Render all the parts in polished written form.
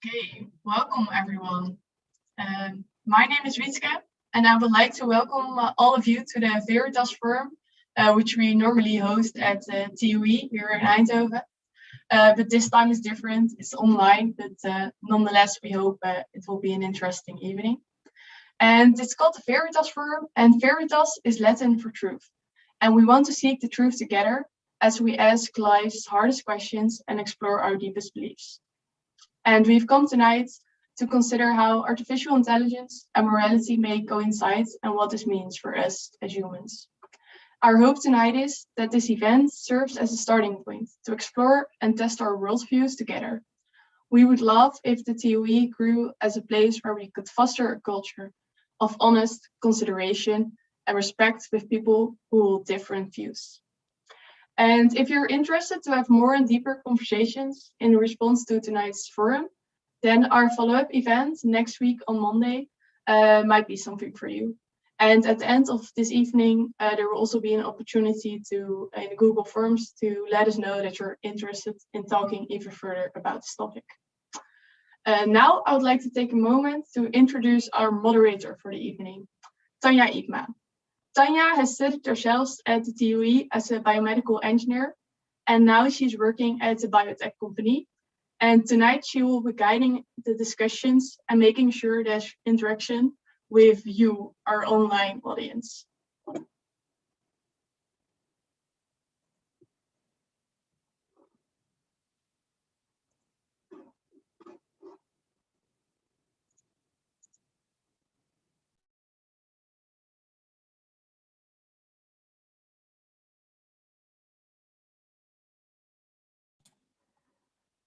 Okay, welcome everyone. My name is Wietske, and I would like to welcome all of you to the Veritas Forum, which we normally host at TUE here in Eindhoven. But this time is different, it's online, but nonetheless we hope it will be an interesting evening. And it's called the Veritas Forum, and Veritas is Latin for truth. And we want to seek the truth together as we ask life's hardest questions and explore our deepest beliefs. And we've come tonight to consider how artificial intelligence and morality may coincide and what this means for us as humans. Our hope tonight is that this event serves as a starting point to explore and test our worldviews together. We would love if the TOE grew as a place where we could foster a culture of honest consideration and respect with people who hold different views. And if you're interested to have more and deeper conversations in response to tonight's forum, then our follow-up event next week on Monday might be something for you. And at the end of this evening, there will also be an opportunity to, in Google Forms, to let us know that you're interested in talking even further about this topic. Now I would like to take a moment to introduce our moderator for the evening, Tanja Ypma. Tanja has studied herself at the TUE as a biomedical engineer, and now she's working at a biotech company. And tonight she will be guiding the discussions and making sure there's interaction with you, our online audience.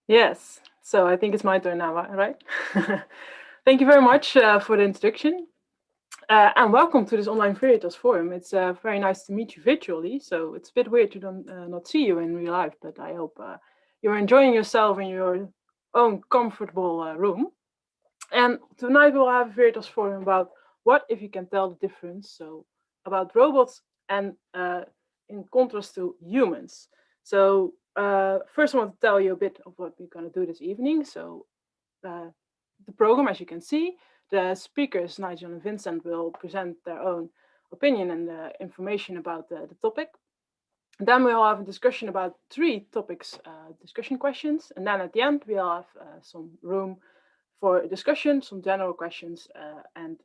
Yes, so I think it's my turn now, right? Thank you very much for the introduction. And welcome to this online Veritas Forum. It's very nice to meet you virtually, so it's a bit weird to not see you in real life, but I hope you're enjoying yourself in your own comfortable room. And tonight we'll have a Veritas Forum about what if you can tell the difference, so about robots and in contrast to humans. So first I want to tell you a bit of what we're going to do this evening. So the program, as you can see, the speakers, Nigel and Vincent, will present their own opinion and information about the topic. And then we'll have a discussion about 3 topics, discussion questions. And then at the end, we'll have some room for discussion, some general questions. And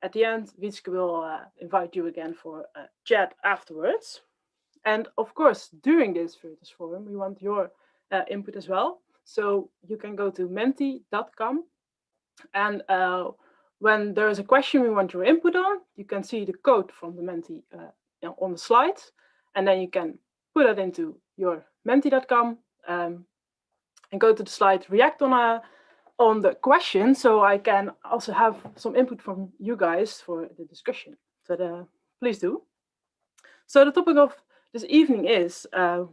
at the end, Wietske will invite you again for a chat afterwards. And of course, during this Veritas Forum, we want your input as well. So you can go to menti.com. And when there is a question we want your input on, you can see the code from the Menti on the slides. And then you can put it into your menti.com and go to the slide, react on the question. So I can also have some input from you guys for the discussion. So please do. So the topic of this evening is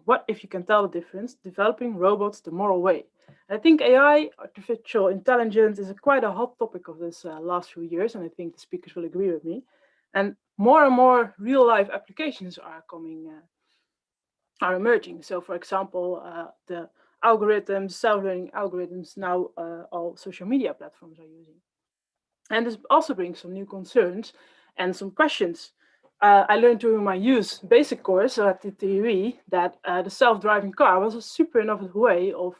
what if you can tell the difference, developing robots the moral way. I think AI, artificial intelligence, is quite a hot topic of this last few years, and I think the speakers will agree with me. And more real-life applications are emerging. So, for example, the algorithms, self-learning algorithms, now all social media platforms are using. And this also brings some new concerns and some questions. I learned during my youth basic course at the TUE that the self-driving car was a super innovative way of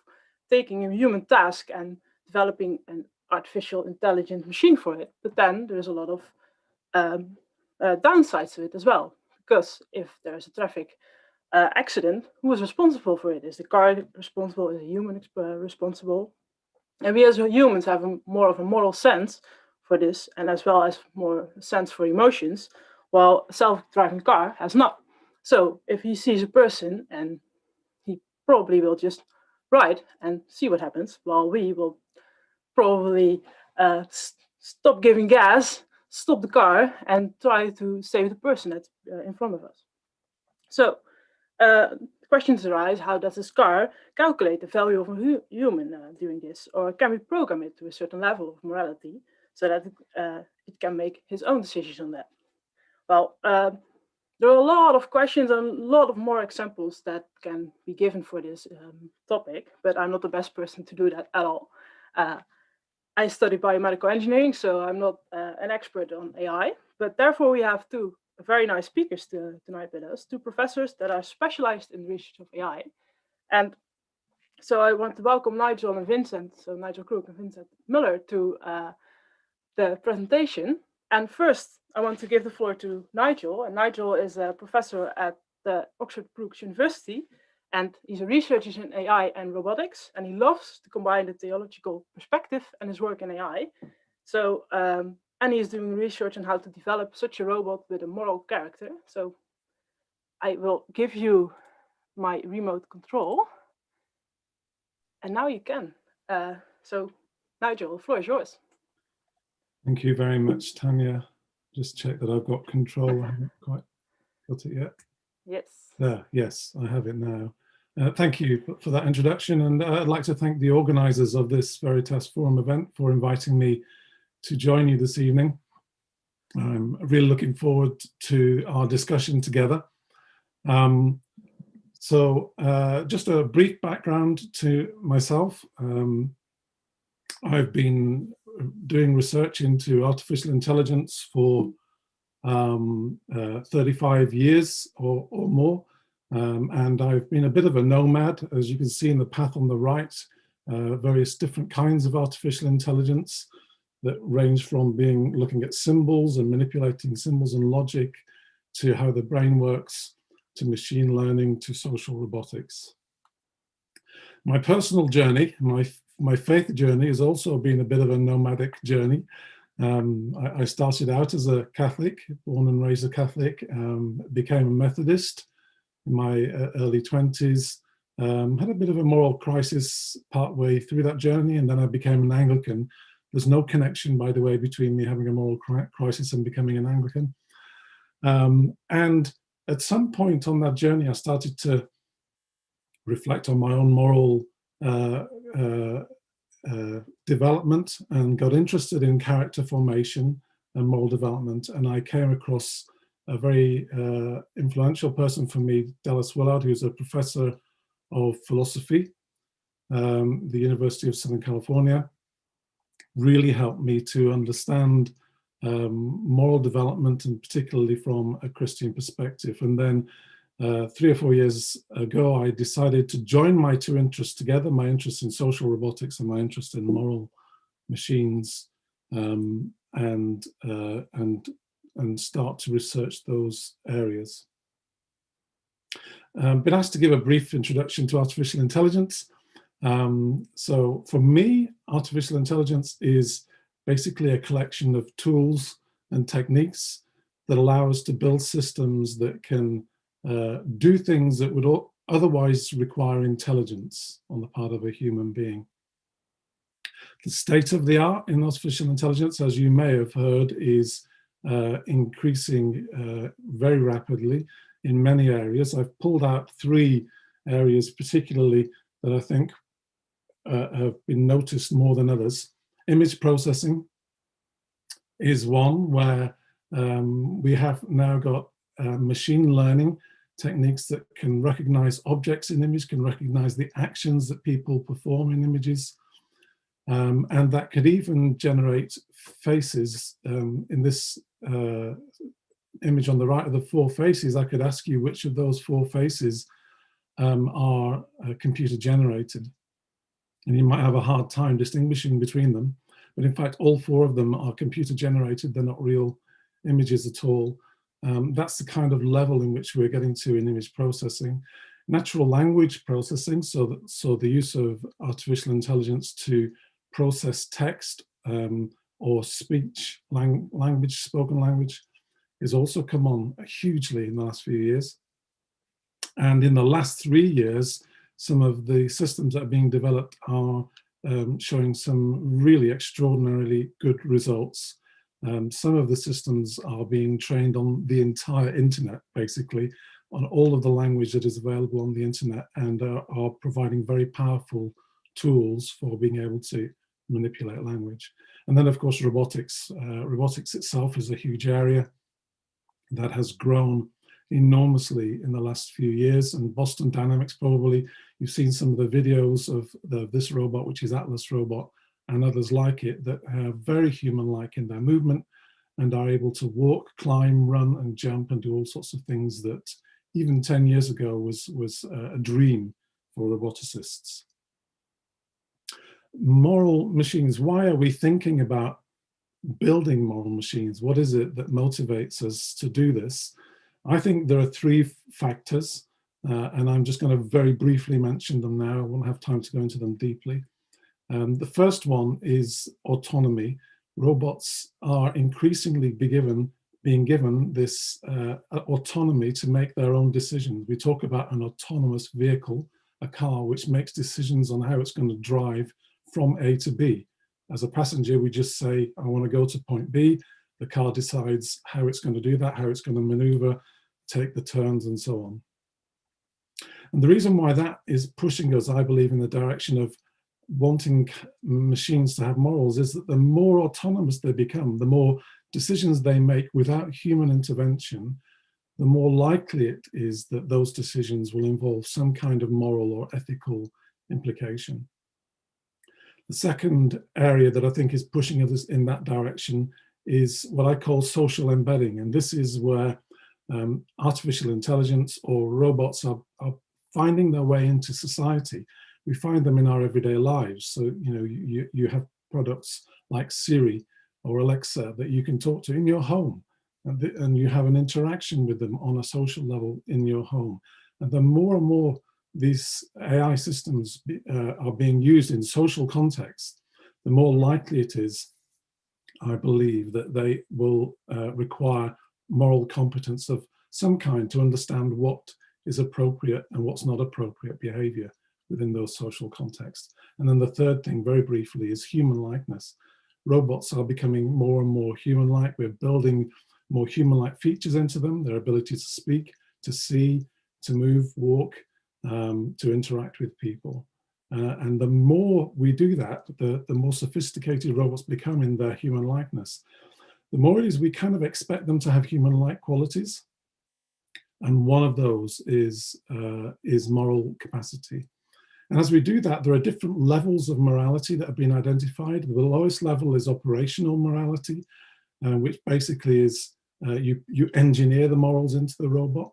taking a human task and developing an artificial intelligent machine for it. But then there's a lot of downsides to it as well, because if there's a traffic accident, who is responsible for it? Is the car responsible? Is a human responsible? And we as humans have more of a moral sense for this, and as well as more sense for emotions, while a self-driving car has not. So if he sees a person, and he probably will just ride and see what happens, while we will probably stop giving gas, stop the car, and try to save the person that's in front of us. So questions arise: how does this car calculate the value of a human doing this? Or can we program it to a certain level of morality so that it can make his own decisions on that? Well, there are a lot of questions and a lot of more examples that can be given for this topic, but I'm not the best person to do that at all. I study biomedical engineering, so I'm not an expert on AI, but therefore we have two very nice speakers tonight with us, two professors that are specialized in the research of AI. And so I want to welcome Nigel and Vincent, so Nigel Crook and Vincent Miller, to the presentation. And first, I want to give the floor to Nigel. And Nigel is a professor at the Oxford Brookes University, and he's a researcher in AI and robotics, and he loves to combine the theological perspective and his work in AI. So, and he's doing research on how to develop such a robot with a moral character. So I will give you my remote control. And now you can. So Nigel, the floor is yours. Thank you very much, Tanja. Just check that I've got control. I haven't quite got it yet. Yes. Yes, I have it now. Thank you for that introduction. And I'd like to thank the organizers of this Veritas Forum event for inviting me to join you this evening. I'm really looking forward to our discussion together. Just a brief background to myself. I've been doing research into artificial intelligence for 35 years or more. And I've been a bit of a nomad, as you can see in the path on the right, various different kinds of artificial intelligence that range from looking at symbols and manipulating symbols and logic, to how the brain works, to machine learning, to social robotics. My personal journey, my faith journey, has also been a bit of a nomadic journey. I started out as a Catholic, born and raised a Catholic, became a Methodist in my early 20s, had a bit of a moral crisis partway through that journey, and then I became an Anglican. There's no connection, by the way, between me having a moral crisis and becoming an Anglican. And at some point on that journey, I started to reflect on my own moral development and got interested in character formation and moral development. And I came across a very influential person for me, Dallas Willard, who's a professor of philosophy, the University of Southern California. Really helped me to understand moral development, and particularly from a Christian perspective. And then 3 or 4 years ago, I decided to join my two interests together, my interest in social robotics and my interest in moral machines, and start to research those areas. Been asked to give a brief introduction to artificial intelligence. So for me, artificial intelligence is basically a collection of tools and techniques that allow us to build systems that can do things that would otherwise require intelligence on the part of a human being. The state of the art in artificial intelligence, as you may have heard, is increasing very rapidly in many areas. I've pulled out 3 areas particularly that I think have been noticed more than others. Image processing is one where we have now got machine learning techniques that can recognize objects in image, can recognize the actions that people perform in images, and that could even generate faces. In this image on the right of the 4 faces, I could ask you which of those 4 faces are computer generated. And you might have a hard time distinguishing between them. But in fact, all 4 of them are computer generated. They're not real images at all. That's the kind of level in which we're getting to in image processing. Natural language processing, so the use of artificial intelligence to process text or speech, language, spoken language, has also come on hugely in the last few years. And in the last 3 years, some of the systems that are being developed are showing some really extraordinarily good results. Some of the systems are being trained on the entire internet, basically, on all of the language that is available on the internet, and are providing very powerful tools for being able to manipulate language. And then, of course, robotics. Robotics itself is a huge area that has grown enormously in the last few years. And Boston Dynamics, probably, you've seen some of the videos of this robot, which is Atlas Robot, and others like it that are very human-like in their movement and are able to walk, climb, run, and jump and do all sorts of things that even 10 years ago was a dream for roboticists. Moral machines, why are we thinking about building moral machines? What is it that motivates us to do this? I think there are three factors, and I'm just going to very briefly mention them now. I won't have time to go into them deeply. The first one is autonomy. Robots are increasingly being given this autonomy to make their own decisions. We talk about an autonomous vehicle, a car, which makes decisions on how it's going to drive from A to B. As a passenger, we just say, I want to go to point B. The car decides how it's going to do that, how it's going to maneuver, take the turns, and so on. And the reason why that is pushing us, I believe, in the direction of wanting machines to have morals is that the more autonomous they become, the more decisions they make without human intervention, the more likely it is that those decisions will involve some kind of moral or ethical implication. The second area that I think is pushing us in that direction is what I call social embedding. And this is where artificial intelligence or robots are finding their way into society. We find them in our everyday lives. So, you have products like Siri or Alexa that you can talk to in your home, and you have an interaction with them on a social level in your home. And the more and more these AI systems are being used in social contexts, the more likely it is, I believe, that they will require moral competence of some kind to understand what is appropriate and what's not appropriate behavior within those social contexts. And then the third thing, very briefly, is human likeness. Robots are becoming more and more human-like. We're building more human-like features into them, their ability to speak, to see, to move, walk, to interact with people. And the more we do that, the more sophisticated robots become in their human likeness. The more it is we kind of expect them to have human-like qualities. And one of those is moral capacity. And as we do that, there are different levels of morality that have been identified. The lowest level is operational morality, which basically is you engineer the morals into the robot.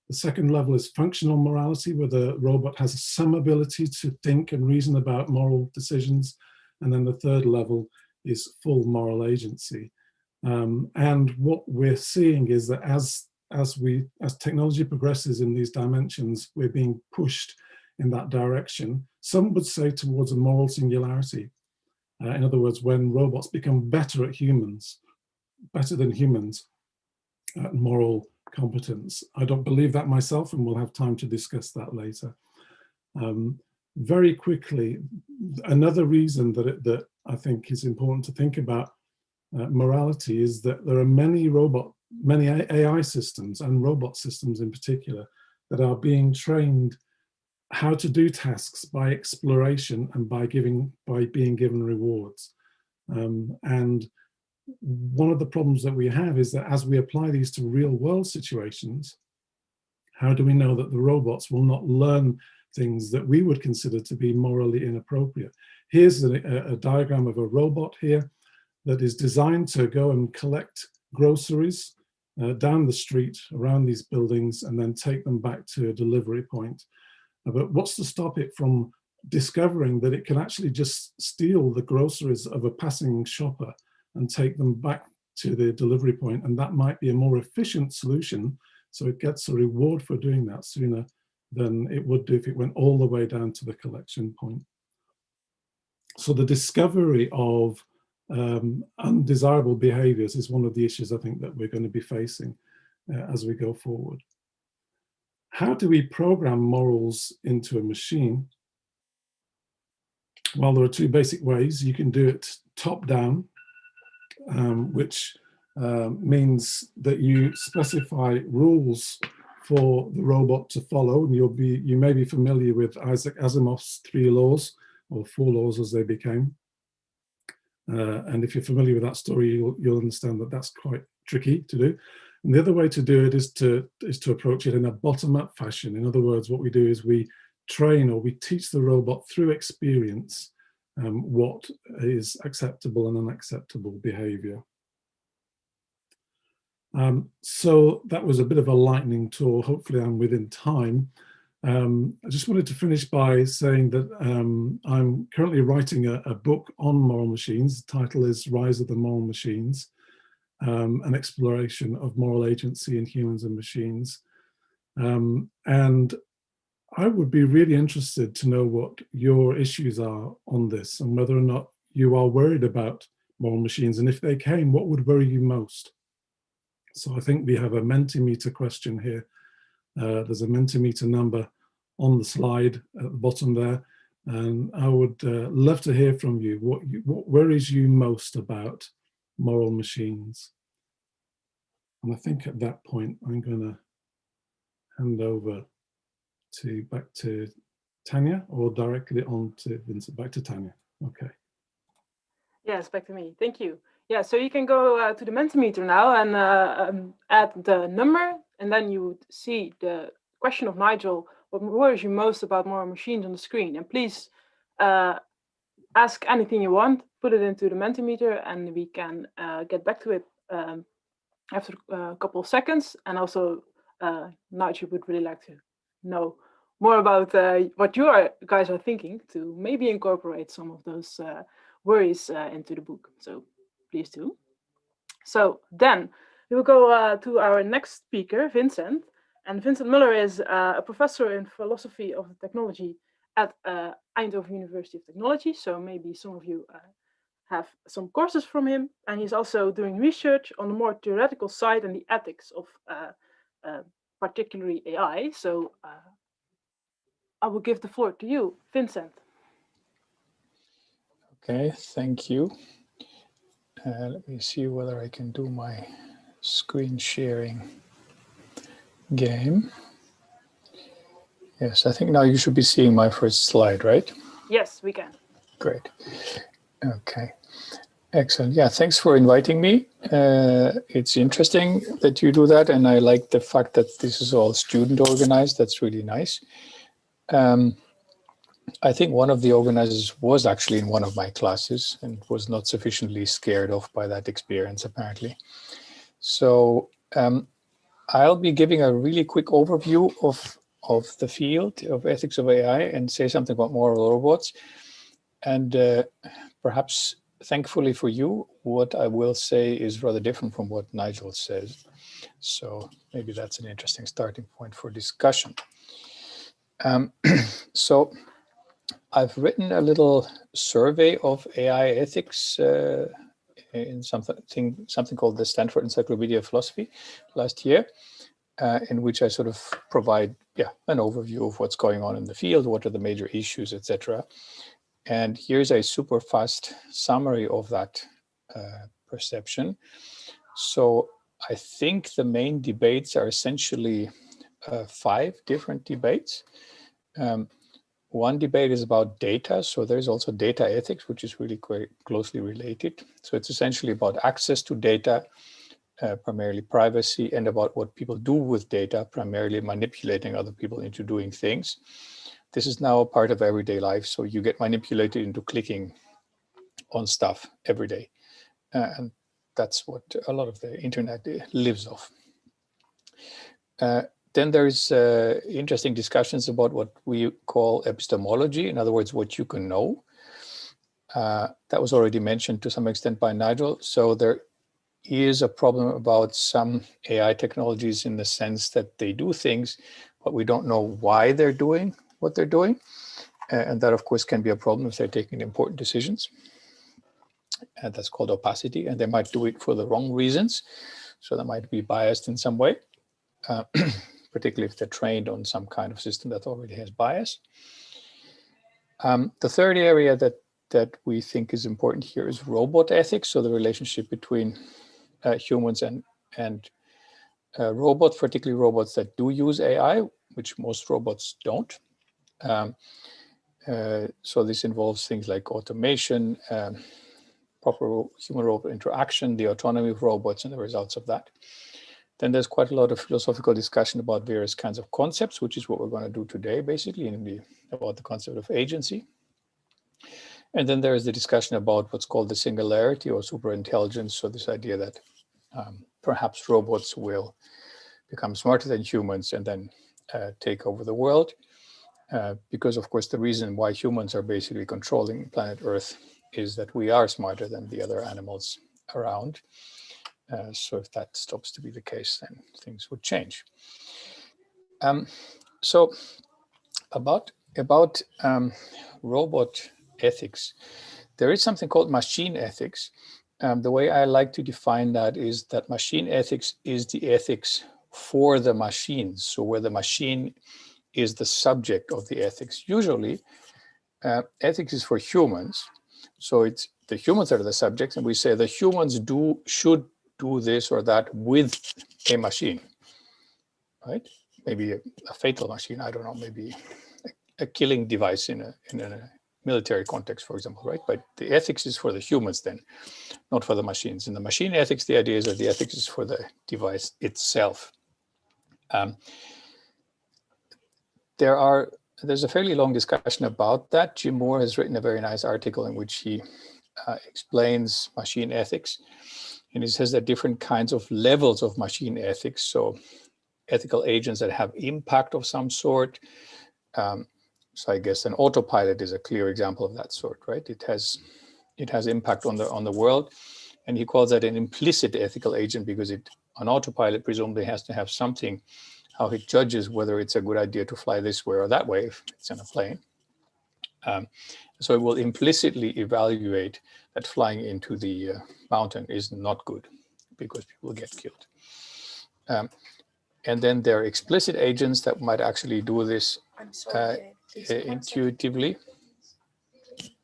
The second level is functional morality, where the robot has some ability to think and reason about moral decisions. And then the third level is full moral agency. And what we're seeing is that as technology progresses in these dimensions, we're being pushed in that direction. Some would say towards a moral singularity. In other words, when robots become better than humans at moral competence. I don't believe that myself, and we'll have time to discuss that later. Very quickly, another reason that I think is important to think about morality is that there are many AI systems and robot systems in particular that are being trained how to do tasks by exploration and by being given rewards. And one of the problems that we have is that as we apply these to real world situations, how do we know that the robots will not learn things that we would consider to be morally inappropriate? Here's a diagram of a robot here that is designed to go and collect groceries down the street around these buildings and then take them back to a delivery point. But what's to stop it from discovering that it can actually just steal the groceries of a passing shopper and take them back to the delivery point? And that might be a more efficient solution, so it gets a reward for doing that sooner than it would do if it went all the way down to the collection point. So the discovery of undesirable behaviors is one of the issues I think that we're going to be facing as we go forward. How do we program morals into a machine? Well, there are two basic ways. You can do it top down, which means that you specify rules for the robot to follow, and you may be familiar with Isaac Asimov's 3 laws, or 4 laws as they became. And if you're familiar with that story, you'll understand that that's quite tricky to do. And the other way to do it is to approach it in a bottom-up fashion. In other words, what we do is we train or we teach the robot through experience what is acceptable and unacceptable behavior. So that was a bit of a lightning tour. Hopefully I'm within time. I just wanted to finish by saying that I'm currently writing a book on moral machines. The title is Rise of the Moral Machines, an exploration of moral agency in humans and machines. And I would be really interested to know what your issues are on this and whether or not you are worried about moral machines, and if they came, what would worry you most? So I think we have a Mentimeter question here. There's a Mentimeter number on the slide at the bottom there, and I would love to hear from you. What worries you most about moral machines? And I think at that point I'm going to hand over back to Tanja, or directly on to Vincent. Back to Tanja. Okay. Yes, back to me. Thank you. Yeah, so you can go to the Mentimeter now and add the number, and then you would see the question of Nigel, what worries you most about moral machines on the screen? And please ask anything you want, put it into the Mentimeter, and we can get back to it after a couple of seconds. And also, Nigel would really like to know more about what you guys are thinking to maybe incorporate some of those worries into the book. So please do. So then we will go to our next speaker, Vincent. And Vincent Miller is a professor in philosophy of technology at Eindhoven University of Technology. So maybe some of you have some courses from him. And he's also doing research on the more theoretical side and the ethics of particularly AI. So I will give the floor to you, Vincent. Okay, thank you. Let me see whether I can do my screen sharing game. Yes, I think now you should be seeing my first slide, right? Yes, we can. Great. Okay, excellent. Yeah, thanks for inviting me. It's interesting that you do that, and I like the fact that this is all student organized. That's really nice. I think one of the organizers was actually in one of my classes and was not sufficiently scared off by that experience, apparently. So I'll be giving a really quick overview of the field of ethics of AI and say something about moral robots. And perhaps, thankfully for you, what I will say is rather different from what Nigel says. So maybe that's an interesting starting point for discussion. So I've written a little survey of AI ethics in something called the Stanford Encyclopedia of Philosophy last year, in which I sort of provide an overview of what's going on in the field, what are the major issues, etc. And here's a super fast summary of that perception. So I think the main debates are essentially 5 different debates. One debate is about data. So there's also data ethics, which is really quite closely related. So it's essentially about access to data, primarily privacy, and about what people do with data, primarily manipulating other people into doing things. This is now a part of everyday life. So you get manipulated into clicking on stuff every day. And that's what a lot of the internet lives off. Then there's interesting discussions about what we call epistemology, in other words, what you can know. That was already mentioned to some extent by Nigel. So there is a problem about some AI technologies in the sense that they do things, but we don't know why they're doing what they're doing. And that, of course, can be a problem if they're taking important decisions. And that's called opacity. And they might do it for the wrong reasons. So they might be biased in some way. Particularly if they're trained on some kind of system that already has bias. The third area that we think is important here is robot ethics, so the relationship between humans and robots, particularly robots that do use AI, which most robots don't. So this involves things like automation, proper human-robot interaction, the autonomy of robots, and the results of that. Then there's quite a lot of philosophical discussion about various kinds of concepts, which is what we're going to do today, basically, about the concept of agency. And then there is the discussion about what's called the singularity or superintelligence. So this idea that perhaps robots will become smarter than humans and then take over the world. Because of course, the reason why humans are basically controlling planet Earth is that we are smarter than the other animals around. So if that stops to be the case, then things would change. So about robot ethics, there is something called machine ethics. The way I like to define that is that machine ethics is the ethics for the machines. So where the machine is the subject of the ethics. Usually, ethics is for humans. So it's the humans are the subjects, and we say the humans should do this or that with a machine, right? Maybe a fatal machine, I don't know, maybe a killing device in a military context, for example, right? But the ethics is for the humans then, not for the machines. In the machine ethics, the idea is that the ethics is for the device itself. There's a fairly long discussion about that. Jim Moore has written a very nice article in which he explains machine ethics. And he says that different kinds of levels of machine ethics, so ethical agents that have impact of some sort. So I guess an autopilot is a clear example of that sort, right? It has impact on the world. And he calls that an implicit ethical agent because an autopilot presumably has to have something, how it judges whether it's a good idea to fly this way or that way if it's in a plane. So it will implicitly evaluate that flying into the mountain is not good because people get killed. And then there are explicit agents that might actually do this intuitively.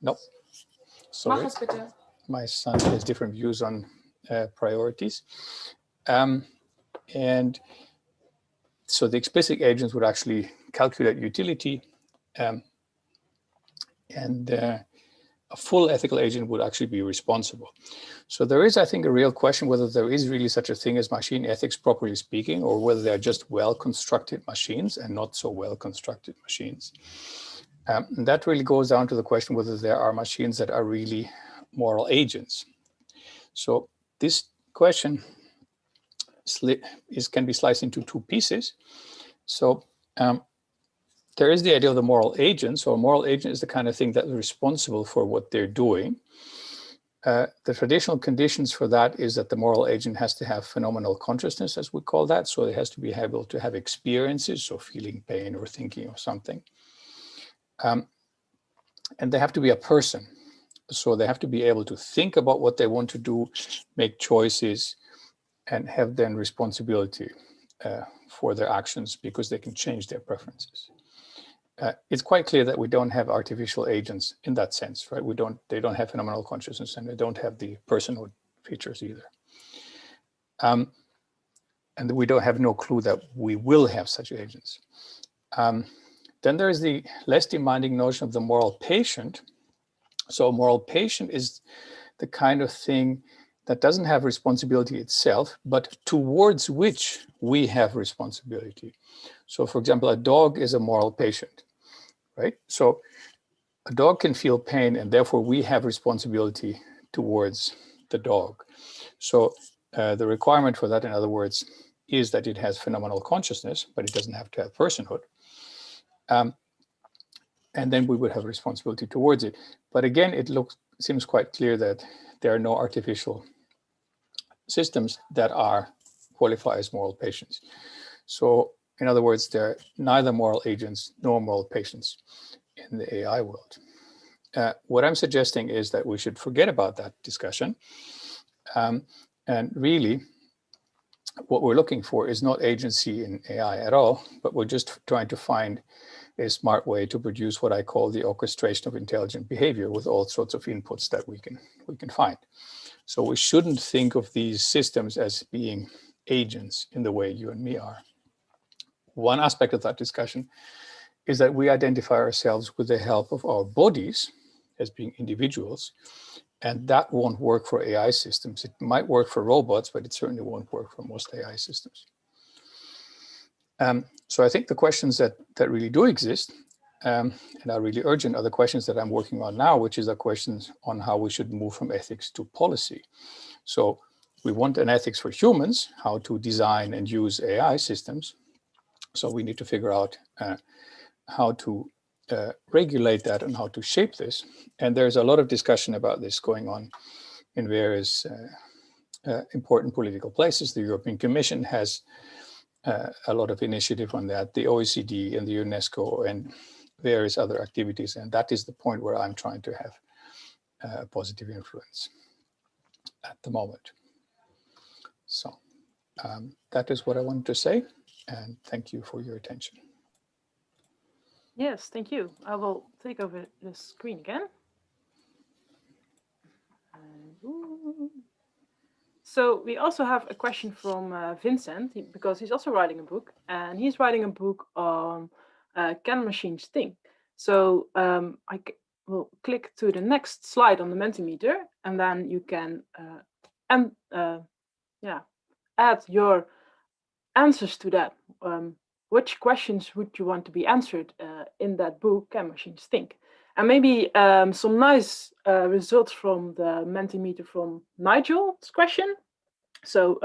No, sorry. My son has different views on priorities. And so the explicit agents would actually calculate utility, and a full ethical agent would actually be responsible. So there is, I think, a real question whether there is really such a thing as machine ethics, properly speaking, or whether they're just well-constructed machines and not so well-constructed machines. And that really goes down to the question whether there are machines that are really moral agents. So this question can be sliced into two pieces. So there is the idea of the moral agent. So a moral agent is the kind of thing that is responsible for what they're doing. The traditional conditions for that is that the moral agent has to have phenomenal consciousness, as we call that. So it has to be able to have experiences, so feeling pain or thinking of something. And they have to be a person. So they have to be able to think about what they want to do, make choices, and have then responsibility for their actions because they can change their preferences. It's quite clear that we don't have artificial agents in that sense, right? They don't have phenomenal consciousness and they don't have the personhood features either. And we don't have no clue that we will have such agents. Then there is the less demanding notion of the moral patient. So a moral patient is the kind of thing that doesn't have responsibility itself, but towards which we have responsibility. So for example, a dog is a moral patient, right? So a dog can feel pain and therefore we have responsibility towards the dog. So the requirement for that, in other words, is that it has phenomenal consciousness, but it doesn't have to have personhood. And then we would have responsibility towards it. But again, seems quite clear that there are no artificial systems that qualify as moral patients. So in other words, there are neither moral agents nor moral patients in the AI world. What I'm suggesting is that we should forget about that discussion. And really, what we're looking for is not agency in AI at all, but we're just trying to find a smart way to produce what I call the orchestration of intelligent behavior with all sorts of inputs that we can find. So we shouldn't think of these systems as being agents in the way you and me are. One aspect of that discussion is that we identify ourselves with the help of our bodies as being individuals, and that won't work for AI systems. It might work for robots, but it certainly won't work for most AI systems. So I think the questions that really do exist and are really urgent are the questions that I'm working on now, which is the questions on how we should move from ethics to policy. So we want an ethics for humans, how to design and use AI systems. So we need to figure out how to regulate that and how to shape this. And there's a lot of discussion about this going on in various important political places. The European Commission has a lot of initiative on that, the OECD and the UNESCO and various other activities. And that is the point where I'm trying to have a positive influence at the moment. So that is what I wanted to say. And thank you for your attention. Yes, thank you. I will take over the screen again. So we also have a question from Vincent, because he's also writing a book, and he's writing a book on can machines think? So I will click to the next slide on the Mentimeter, and then you can add your answers to that. Which questions would you want to be answered in that book, Can Machines Think? And maybe some nice results from the Mentimeter from Nigel's question. So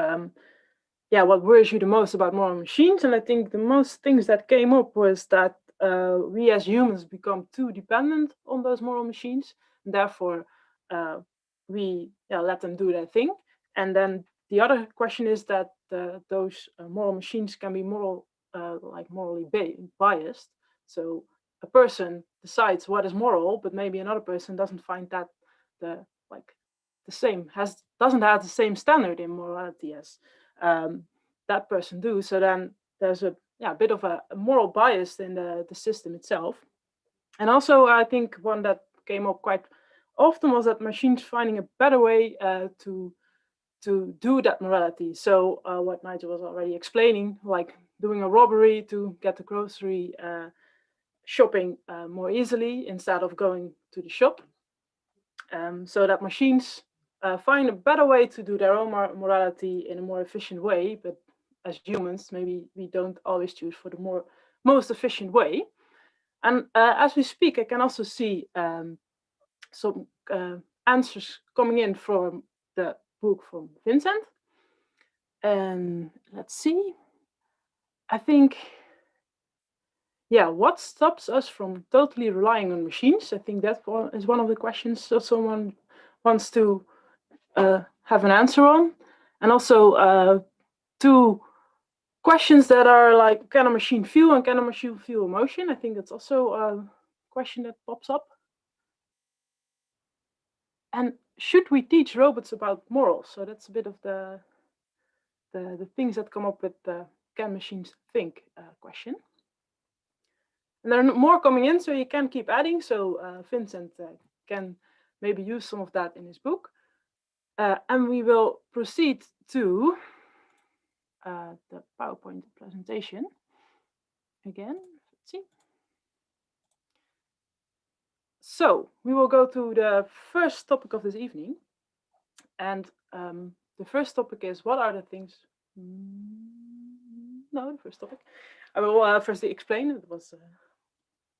what worries you the most about moral machines? And I think the most things that came up was that we as humans become too dependent on those moral machines. And therefore, we let them do their thing. And then the other question is that those moral machines can be morally biased. So a person decides what is moral, but maybe another person doesn't find that doesn't have the same standard in morality as that person do. So then there's a bit of a moral bias in the system itself. And also, I think one that came up quite often was that machines finding a better way to do that morality. So what Nigel was already explaining, like doing a robbery to get the grocery shopping more easily instead of going to the shop. So that machines find a better way to do their own morality in a more efficient way, but as humans, maybe we don't always choose for the most efficient way. And as we speak, I can also see some answers coming in from the book from Vincent. And let's see. I think, what stops us from totally relying on machines? I think that is one of the questions that someone wants to have an answer on. And also 2 questions that are like, can a machine feel and can a machine feel emotion? I think that's also a question that pops up. And should we teach robots about morals? So that's a bit of the things that come up with the can machines think question. And there are more coming in, so you can keep adding. So Vincent can maybe use some of that in his book. And we will proceed to the PowerPoint presentation again. Let's see. So we will go to the first topic of this evening. And the first topic is, what are the things? No, the first topic. I will firstly explain. It was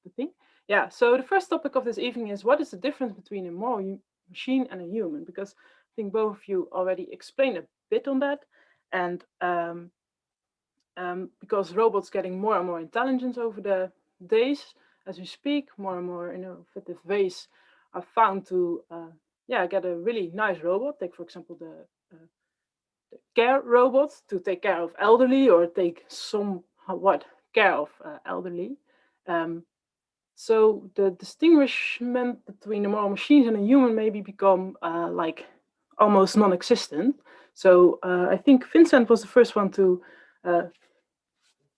the thing. Yeah, so the first topic of this evening is, what is the difference between a moral machine and a human? Because I think both of you already explained a bit on that. And because robots getting more and more intelligence over the days as we speak, more and more innovative ways are found to get a really nice robot. Take, for example, the care robot to take care of elderly or take somewhat care of elderly. So the distinguishment between the moral machines and a human maybe become like almost non-existent. So I think Vincent was the first one to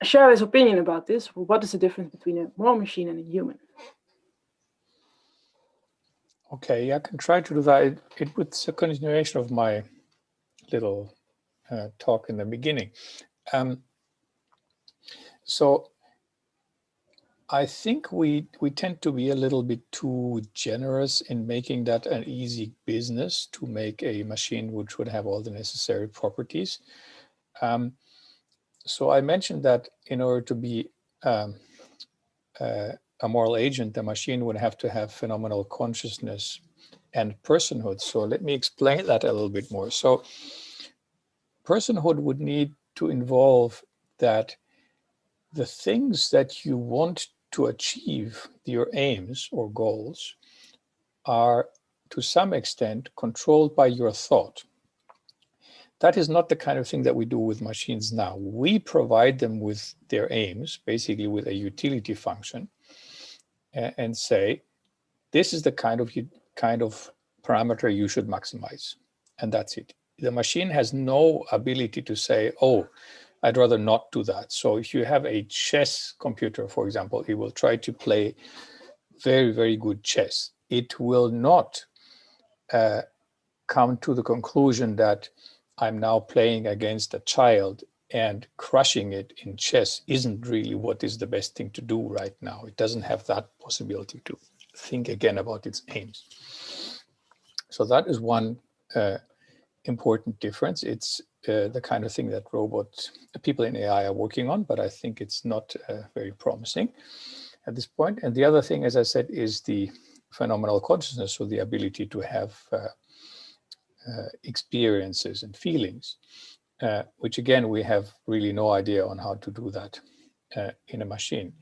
share his opinion about this. What is the difference between a moral machine and a human? Okay, I can try to divide it with a continuation of my little talk in the beginning. So I think we tend to be a little bit too generous in making that an easy business to make a machine which would have all the necessary properties. So I mentioned that in order to be a moral agent, the machine would have to have phenomenal consciousness and personhood. So let me explain that a little bit more. So personhood would need to involve that the things that you want to achieve, your aims or goals, are to some extent controlled by your thought. That is not the kind of thing that we do with machines now. We provide them with their aims, basically with a utility function, and say, this is the kind of parameter you should maximize, and that's it. The machine has no ability to say, oh, I'd rather not do that. So if you have a chess computer, for example, it will try to play very, very good chess. It will not come to the conclusion that I'm now playing against a child and crushing it in chess isn't really what is the best thing to do right now. It doesn't have that possibility to think again about its aims. So that is one important difference. It's the kind of thing that people in AI are working on, but I think it's not very promising at this point. And the other thing, as I said, is the phenomenal consciousness, so the ability to have experiences and feelings, which again, we have really no idea on how to do that in a machine.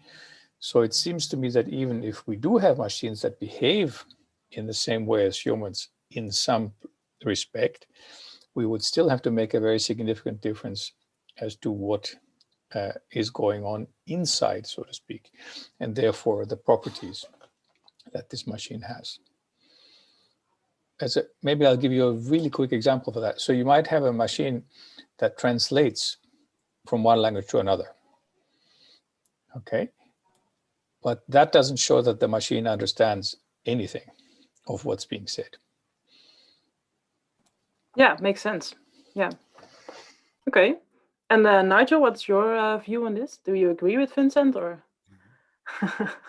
So it seems to me that even if we do have machines that behave in the same way as humans in some respect, we would still have to make a very significant difference as to what is going on inside, so to speak, and therefore the properties that this machine has. Maybe I'll give you a really quick example for that. So you might have a machine that translates from one language to another. Okay, but that doesn't show that the machine understands anything of what's being said. Yeah, makes sense. Yeah. Okay. And Nigel, what's your view on this? Do you agree with Vincent or?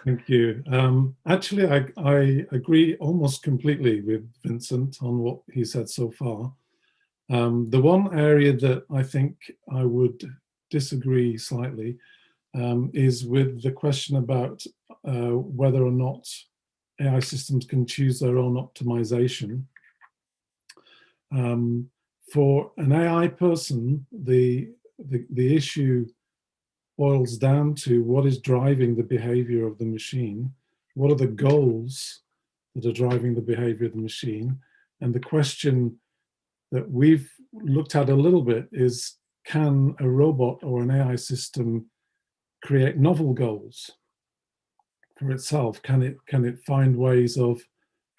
Thank you. Actually, I agree almost completely with Vincent on what he said so far. The one area that I think I would disagree slightly is with the question about whether or not AI systems can choose their own optimization. For an AI person, the issue boils down to what is driving the behavior of the machine, what are the goals that are driving the behavior of the machine, and the question that we've looked at a little bit is, can a robot or an AI system create novel goals for itself? Can it find ways of,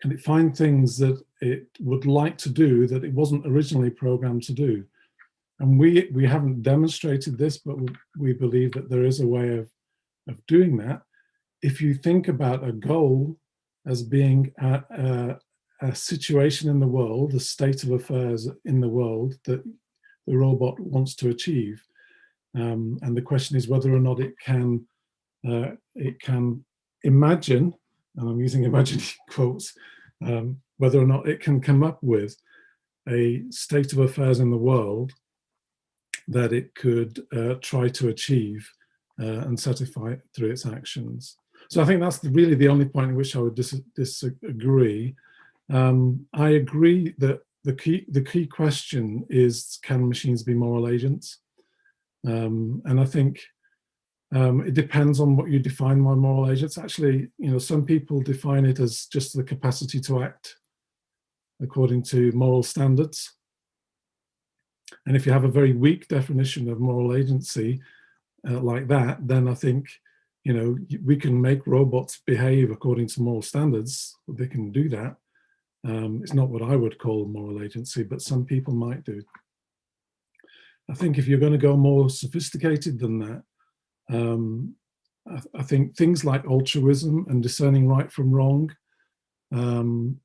can it find things that it would like to do that it wasn't originally programmed to do? And we haven't demonstrated this, but we believe that there is a way of doing that. If you think about a goal as being a situation in the world, a state of affairs in the world that the robot wants to achieve, and the question is whether or not it can imagine, and I'm using imaginary quotes, whether or not it can come up with a state of affairs in the world that it could try to achieve and satisfy through its actions. So I think that's really the only point in which I would disagree. I agree that the key question is, can machines be moral agents? And I think it depends on what you define by moral agents. Actually, some people define it as just the capacity to act according to moral standards. And if you have a very weak definition of moral agency like that, then I think, we can make robots behave according to moral standards. They can do that. It's not what I would call moral agency, but some people might do. I think if you're going to go more sophisticated than that, I think things like altruism and discerning right from wrong,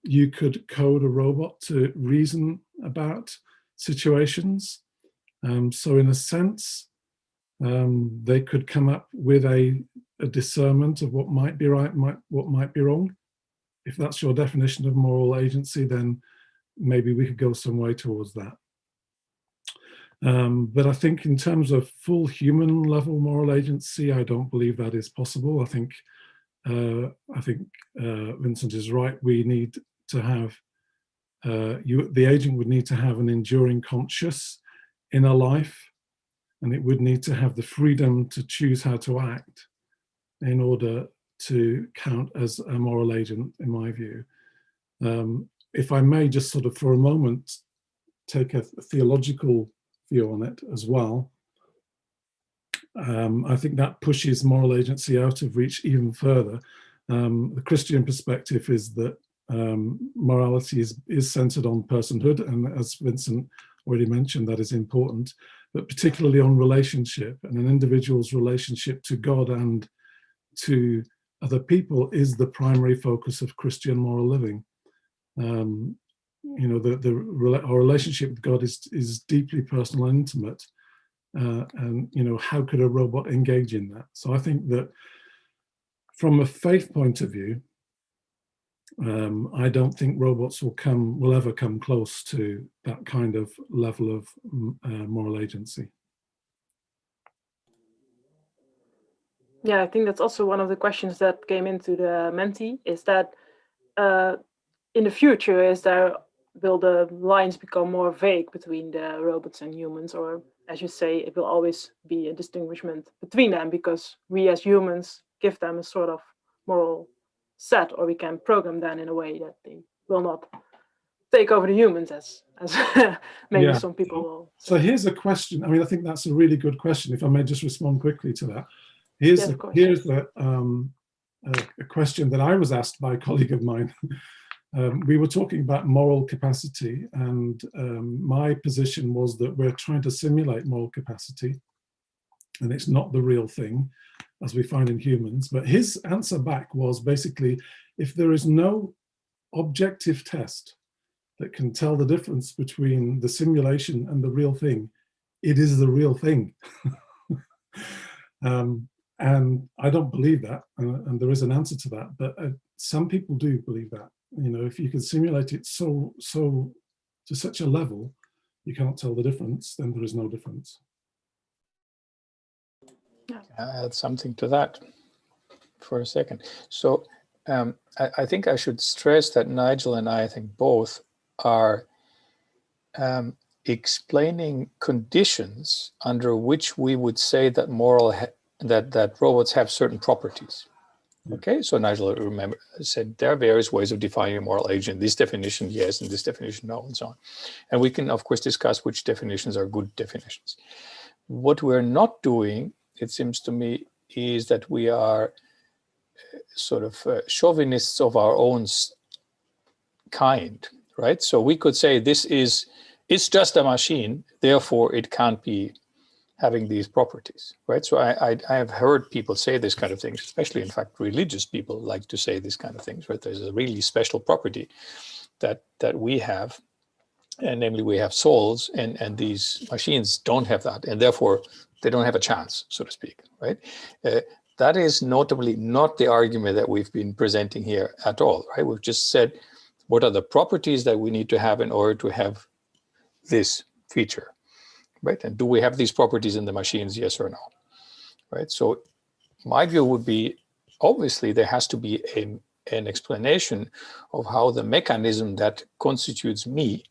you could code a robot to reason about situations. So in a sense, they could come up with a discernment of what might be right, what might be wrong. If that's your definition of moral agency, then maybe we could go some way towards that. But I think in terms of full human level moral agency, I don't believe that is possible. I think I think Vincent is right. We need to have, the agent would need to have an enduring conscious inner life, and it would need to have the freedom to choose how to act in order to count as a moral agent, in my view. If I may just sort of for a moment take a theological view on it as well, I think that pushes moral agency out of reach even further. The Christian perspective is that morality is centered on personhood, and as Vincent already mentioned, that is important, but particularly on relationship, and an individual's relationship to God and to other people is the primary focus of Christian moral living. You know, our relationship with God is deeply personal and intimate, and you know, how could a robot engage in that? So I think that from a faith point of view, I don't think robots will ever come close to that kind of level of moral agency. Yeah, I think that's also one of the questions that came into the Menti, is that in the future, will the lines become more vague between the robots and humans, or as you say, it will always be a distinguishment between them because we as humans give them a sort of moral set, or we can program them in a way that they will not take over the humans as maybe some people will say. So here's a question. I mean, I think that's a really good question. If I may just respond quickly to that. Here's a question that I was asked by a colleague of mine. We were talking about moral capacity, and my position was that we're trying to simulate moral capacity, and it's not the real thing, as we find in humans. But his answer back was basically, if there is no objective test that can tell the difference between the simulation and the real thing, it is the real thing. And I don't believe that, and there is an answer to that, but some people do believe that. You know, if you can simulate it so to such a level, you can't tell the difference, then there is no difference. Can I add something to that for a second? So I think I should stress that Nigel and I think both are explaining conditions under which we would say that that robots have certain properties. Okay, so Nigel said there are various ways of defining a moral agent. This definition, yes, and this definition, no, and so on. And we can, of course, discuss which definitions are good definitions. What we're not doing, it seems to me, is that we are sort of chauvinists of our own kind, right? So we could say it's just a machine, therefore it can't be having these properties, right? So I have heard people say this kind of things, especially in fact religious people like to say this kind of things, right? There's a really special property that we have, and namely we have souls, and these machines don't have that, and therefore they don't have a chance, so to speak, right? That is notably not the argument that we've been presenting here at all, right? We've just said, what are the properties that we need to have in order to have this feature? Right, and do we have these properties in the machines, yes or no? Right, so my view would be, obviously there has to be an explanation of how the mechanism that constitutes me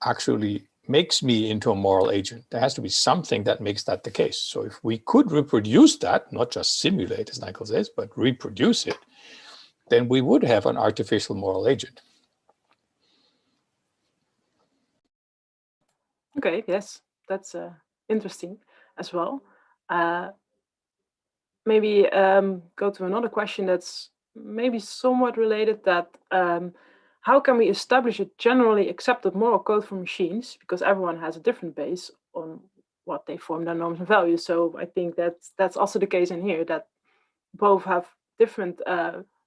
actually makes me into a moral agent. There has to be something that makes that the case. So if we could reproduce that, not just simulate, as Nigel says, but reproduce it, then we would have an artificial moral agent. Okay, yes, that's interesting as well. Maybe go to another question that's maybe somewhat related, that how can we establish a generally accepted moral code for machines? Because everyone has a different base on what they form their norms and values. So I think that's also the case in here, that both have different,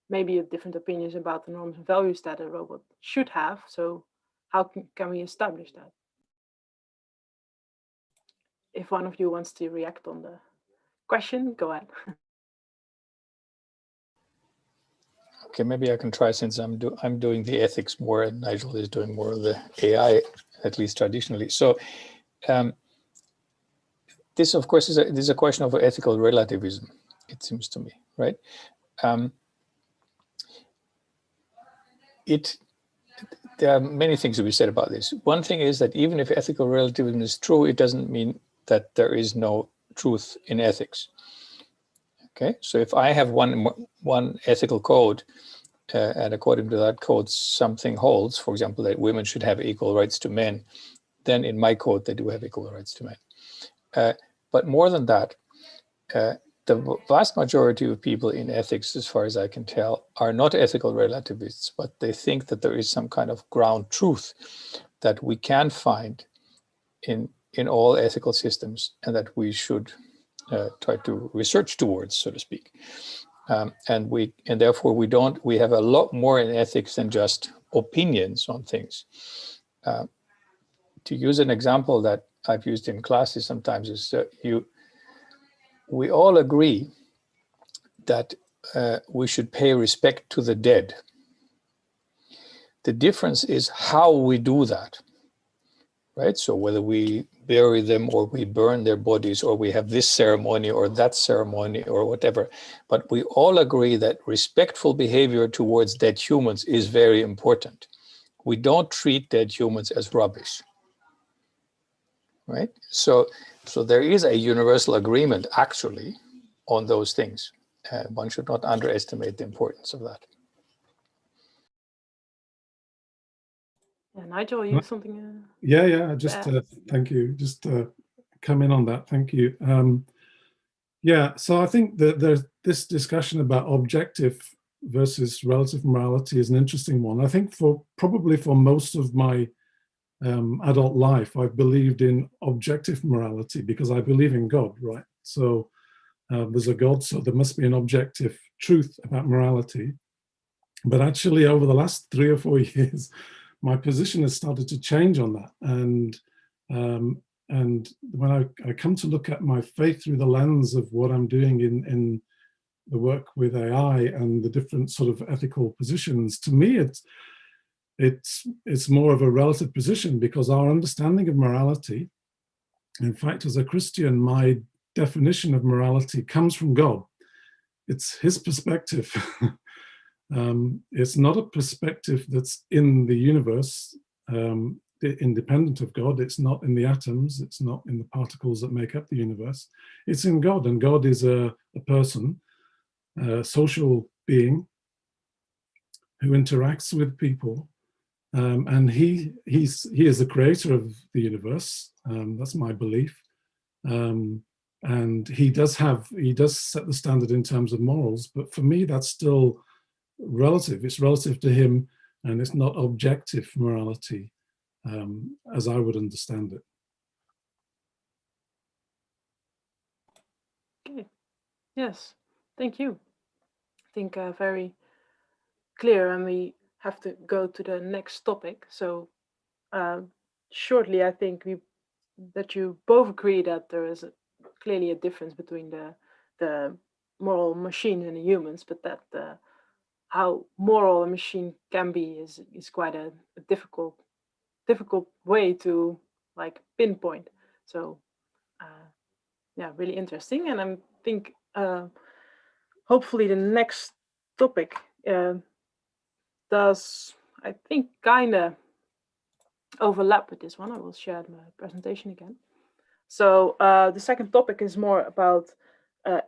maybe different opinions about the norms and values that a robot should have. So how can we establish that? If one of you wants to react on the question, go ahead. Okay, maybe I can try, since I'm doing the ethics more and Nigel is doing more of the AI, at least traditionally. So this, of course, is a question of ethical relativism, it seems to me, right? There are many things to be said about this. One thing is that even if ethical relativism is true, it doesn't mean that there is no truth in ethics. Okay, so if I have one ethical code, and according to that code something holds, for example, that women should have equal rights to men, then in my code they do have equal rights to men. But more than that, the vast majority of people in ethics, as far as I can tell, are not ethical relativists, but they think that there is some kind of ground truth that we can find in all ethical systems, and that we should try to research towards, so to speak. And therefore we have a lot more in ethics than just opinions on things. To use an example that I've used in classes sometimes is we all agree that we should pay respect to the dead. The difference is how we do that, right? So whether we bury them or we burn their bodies or we have this ceremony or that ceremony or whatever, but we all agree that respectful behavior towards dead humans is very important. We don't treat dead humans as rubbish, right? So there is a universal agreement actually on those things. One should not underestimate the importance of that. Yeah, Nigel, you have something? Yeah. Just thank you. Just come in on that. Thank you. Yeah. So I think that there's this discussion about objective versus relative morality is an interesting one. I think probably for most of my adult life, I've believed in objective morality because I believe in God, right? So there's a God, so there must be an objective truth about morality. But actually, over the last 3 or 4 years, my position has started to change on that. And when I come to look at my faith through the lens of what I'm doing in the work with AI and the different sort of ethical positions, to me, it's more of a relative position, because our understanding of morality, in fact, as a Christian, my definition of morality comes from God. It's his perspective. It's not a perspective that's in the universe, independent of God. It's not in the atoms. It's not in the particles that make up the universe. It's in God, and God is a person, a social being who interacts with people, and he is the creator of the universe. That's my belief. And he does set the standard in terms of morals, but for me that's still relative. It's relative to him, and it's not objective morality as I would understand it. Okay. Yes, thank you. I think very clear, and we have to go to the next topic. So shortly, I think that you both agree that there is clearly a difference between the moral machine and the humans, but that how moral a machine can be is quite a difficult way to like pinpoint. So yeah, really interesting. And I think hopefully the next topic does, I think, kind of overlap with this one. I will share my presentation again. So the second topic is more about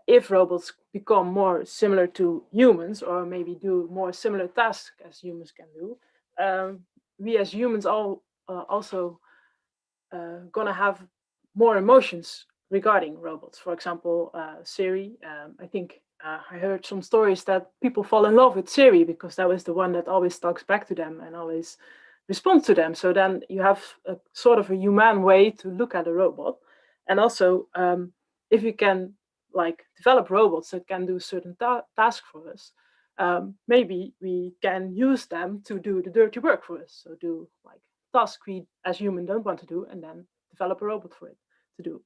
if robots become more similar to humans, or maybe do more similar tasks as humans can do, we as humans also gonna have more emotions regarding robots. For example, Siri. I think I heard some stories that people fall in love with Siri because that was the one that always talks back to them and always responds to them. So then you have a sort of a human way to look at a robot. And also, if you can like develop robots that can do certain tasks for us, maybe we can use them to do the dirty work for us. So do like tasks we as humans don't want to do, and then develop a robot for it to do.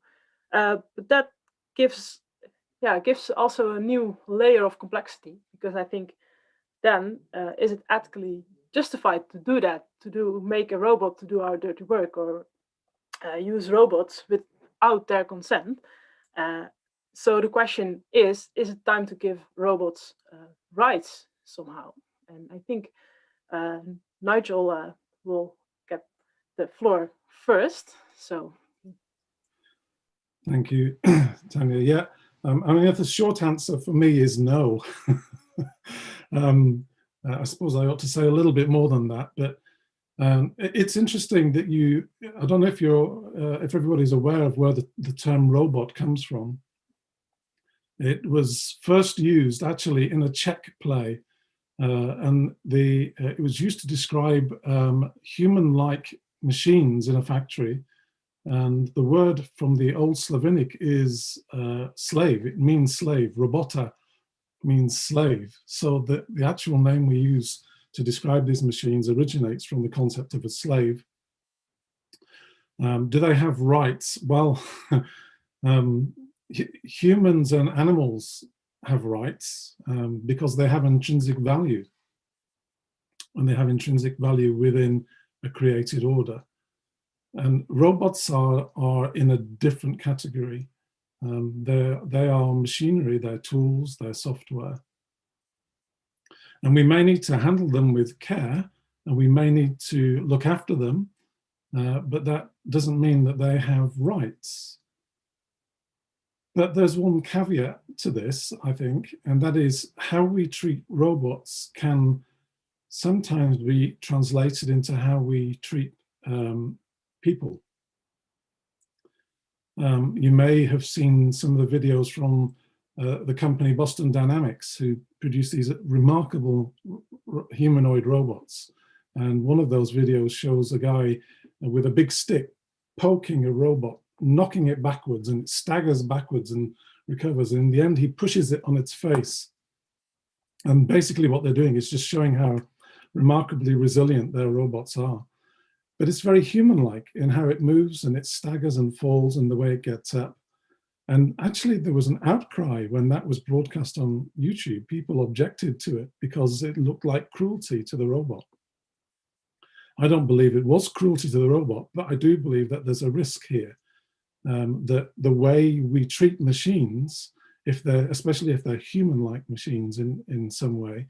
But that gives also a new layer of complexity, because I think then is it ethically justified to do that, make a robot to do our dirty work, or use robots without their consent? So the question is it time to give robots rights somehow? And I think Nigel will get the floor first. So, thank you, Tanya. Yeah, I mean, the short answer for me is no. I suppose I ought to say a little bit more than that, but it's interesting that I don't know if if everybody's aware of where the term robot comes from. It was first used actually in a Czech play, and it was used to describe human-like machines in a factory. And the word from the Old Slavonic is slave. It means slave. Robota means slave. So the actual name we use to describe these machines originates from the concept of a slave. Do they have rights? Well, humans and animals have rights because they have intrinsic value, and they have intrinsic value within a created order. And robots are in a different category. They are machinery, they're tools, they're software. And we may need to handle them with care, and we may need to look after them, but that doesn't mean that they have rights. But there's one caveat to this, I think, and that is how we treat robots can sometimes be translated into how we treat people. You may have seen some of the videos from the company Boston Dynamics, who produce these remarkable humanoid robots. And one of those videos shows a guy with a big stick poking a robot, knocking it backwards, and it staggers backwards and recovers. In the end, he pushes it on its face. And basically what they're doing is just showing how remarkably resilient their robots are. But it's very human-like in how it moves, and it staggers and falls, and the way it gets up. And actually there was an outcry when that was broadcast on YouTube. People objected to it because it looked like cruelty to the robot. I don't believe it was cruelty to the robot, but I do believe that there's a risk here. That the way we treat machines, especially if they're human-like machines in some way,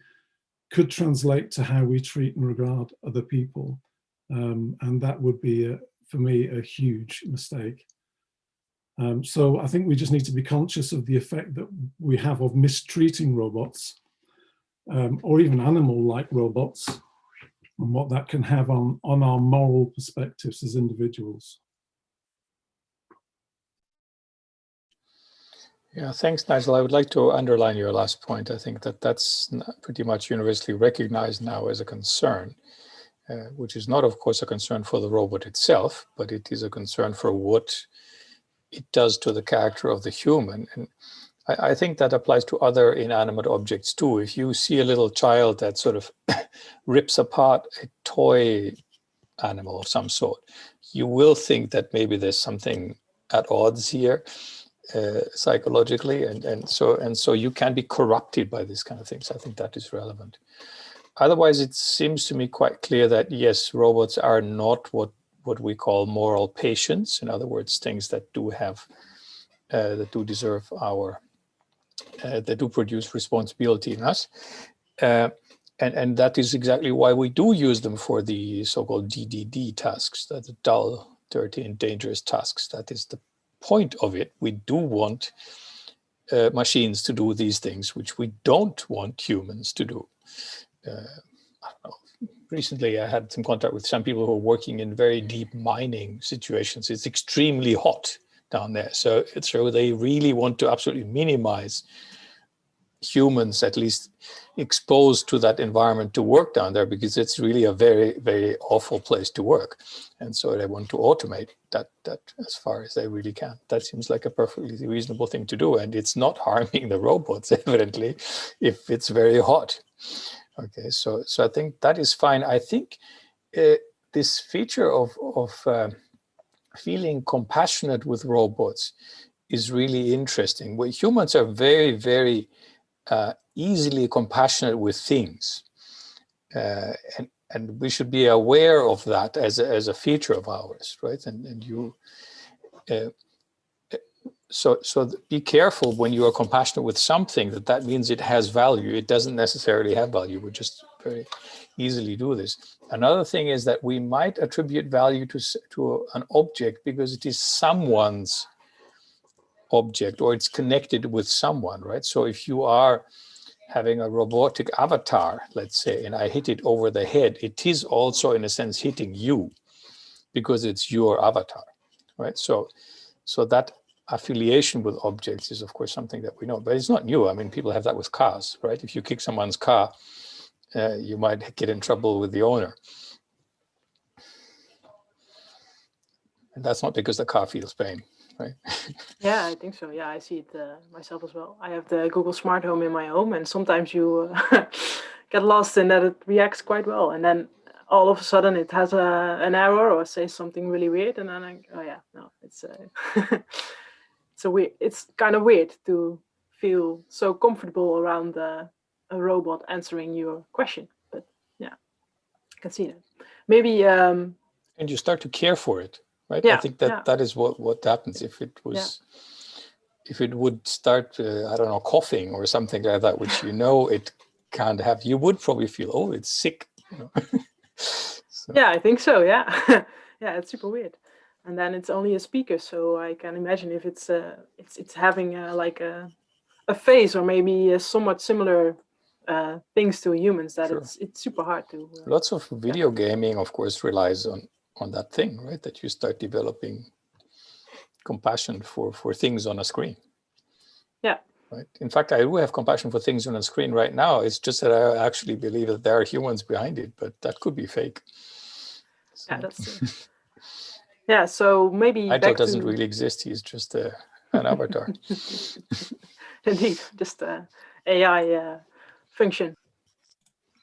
could translate to how we treat and regard other people. And that would be, for me, a huge mistake. So I think we just need to be conscious of the effect that we have of mistreating robots, or even animal-like robots, and what that can have on our moral perspectives as individuals. Yeah, thanks, Nigel. I would like to underline your last point. I think that's pretty much universally recognized now as a concern, which is not, of course, a concern for the robot itself, but it is a concern for what it does to the character of the human. And I think that applies to other inanimate objects too. If you see a little child that sort of rips apart a toy animal of some sort, you will think that maybe there's something at odds here. Psychologically, and so you can be corrupted by these kind of things. I think that is relevant. Otherwise, it seems to me quite clear that yes, robots are not what we call moral patients. In other words, things that do have that do deserve our that do produce responsibility in us, and that is exactly why we do use them for the so-called DDD tasks, that the dull, dirty, and dangerous tasks. That is the point of it. We do want machines to do these things which we don't want humans to do. I don't know. Recently I had some contact with some people who are working in very deep mining situations. It's extremely hot down there, so they really want to absolutely minimize humans at least exposed to that environment to work down there, because it's really a very, very awful place to work. And so they want to automate that as far as they really can. That seems like a perfectly reasonable thing to do. And it's not harming the robots, evidently, if it's very hot. Okay, so I think that is fine. I think this feature of feeling compassionate with robots is really interesting. Well, humans are very, very easily compassionate with things, and we should be aware of that as a feature of ours, right? And you, be careful when you are compassionate with something that means it has value. It doesn't necessarily have value. We just very easily do this. Another thing is that we might attribute value to an object because it is someone's object or it's connected with someone, right? So if you are having a robotic avatar, let's say, and I hit it over the head, it is also in a sense hitting you because it's your avatar, right? So that affiliation with objects is of course something that we know, but it's not new. I mean, people have that with cars, right? If you kick someone's car, you might get in trouble with the owner. And that's not because the car feels pain, right? Yeah, I think so. Yeah, I see it myself as well. I have the Google Smart Home in my home, and sometimes you get lost in that it reacts quite well, and then all of a sudden it has an error or says something really weird, and then oh yeah, no, it's it's kind of weird to feel so comfortable around a robot answering your question. But yeah, I can see that. Maybe and you start to care for it. Right. Yeah, I think that is what happens if it was, if it would start, I don't know, coughing or something like that, which it can't have. You would probably feel, oh, it's sick. So. Yeah, I think so. Yeah, yeah, it's super weird. And then it's only a speaker, so I can imagine if it's having like a face or maybe somewhat similar things to humans, that Sure. it's super hard to. Lots of video gaming, of course, relies on that thing, right? That you start developing compassion for things on a screen. Yeah. Right. In fact, I do have compassion for things on a screen right now. It's just that I actually believe that there are humans behind it, but that could be fake. So. Yeah, that's true. Yeah, so maybe Nigel doesn't really exist. He's just an avatar. Indeed, just AI function.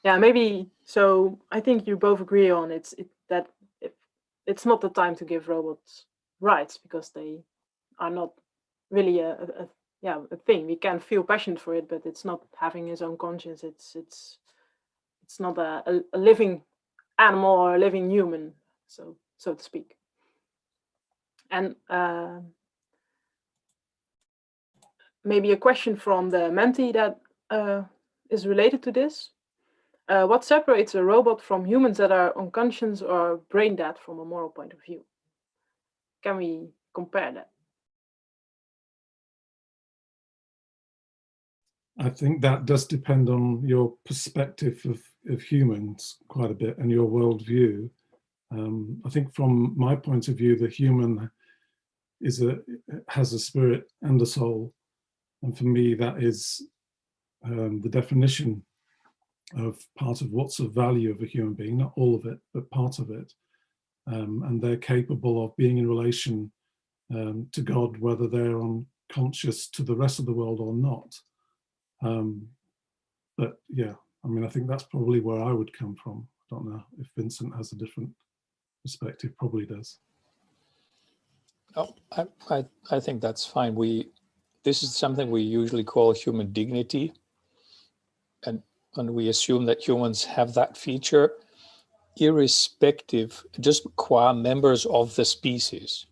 Yeah, maybe. So I think you both agree on that it's not the time to give robots rights because they are not really a thing. We can feel passionate for it, but it's not having its own conscience. It's not a living animal or a living human, so to speak. And maybe a question from the Menti that is related to this. What separates a robot from humans that are unconscious or brain dead from a moral point of view? Can we compare that? I think that does depend on your perspective of humans quite a bit and your worldview. I think from my point of view, the human has a spirit and a soul. And for me, that is the definition of part of what's of value of a human being, not all of it, but part of it. And they're capable of being in relation to God, whether they're unconscious to the rest of the world or not. But yeah, I mean, I think that's probably where I would come from. I don't know if Vincent has a different perspective, probably does. Oh, I think that's fine. This is something we usually call human dignity. And we assume that humans have that feature irrespective, just qua members of the species.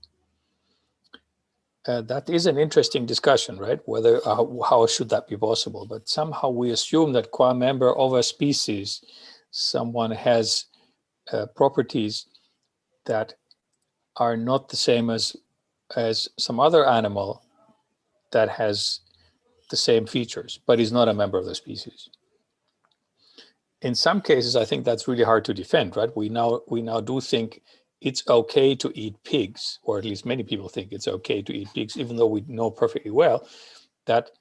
That is an interesting discussion, right? Whether, how should that be possible? But somehow we assume that qua member of a species, someone has properties that are not the same as some other animal that has the same features, but is not a member of the species. In some cases, I think that's really hard to defend, right? We now do think it's okay to eat pigs, or at least many people think it's okay to eat pigs, even though we know perfectly well that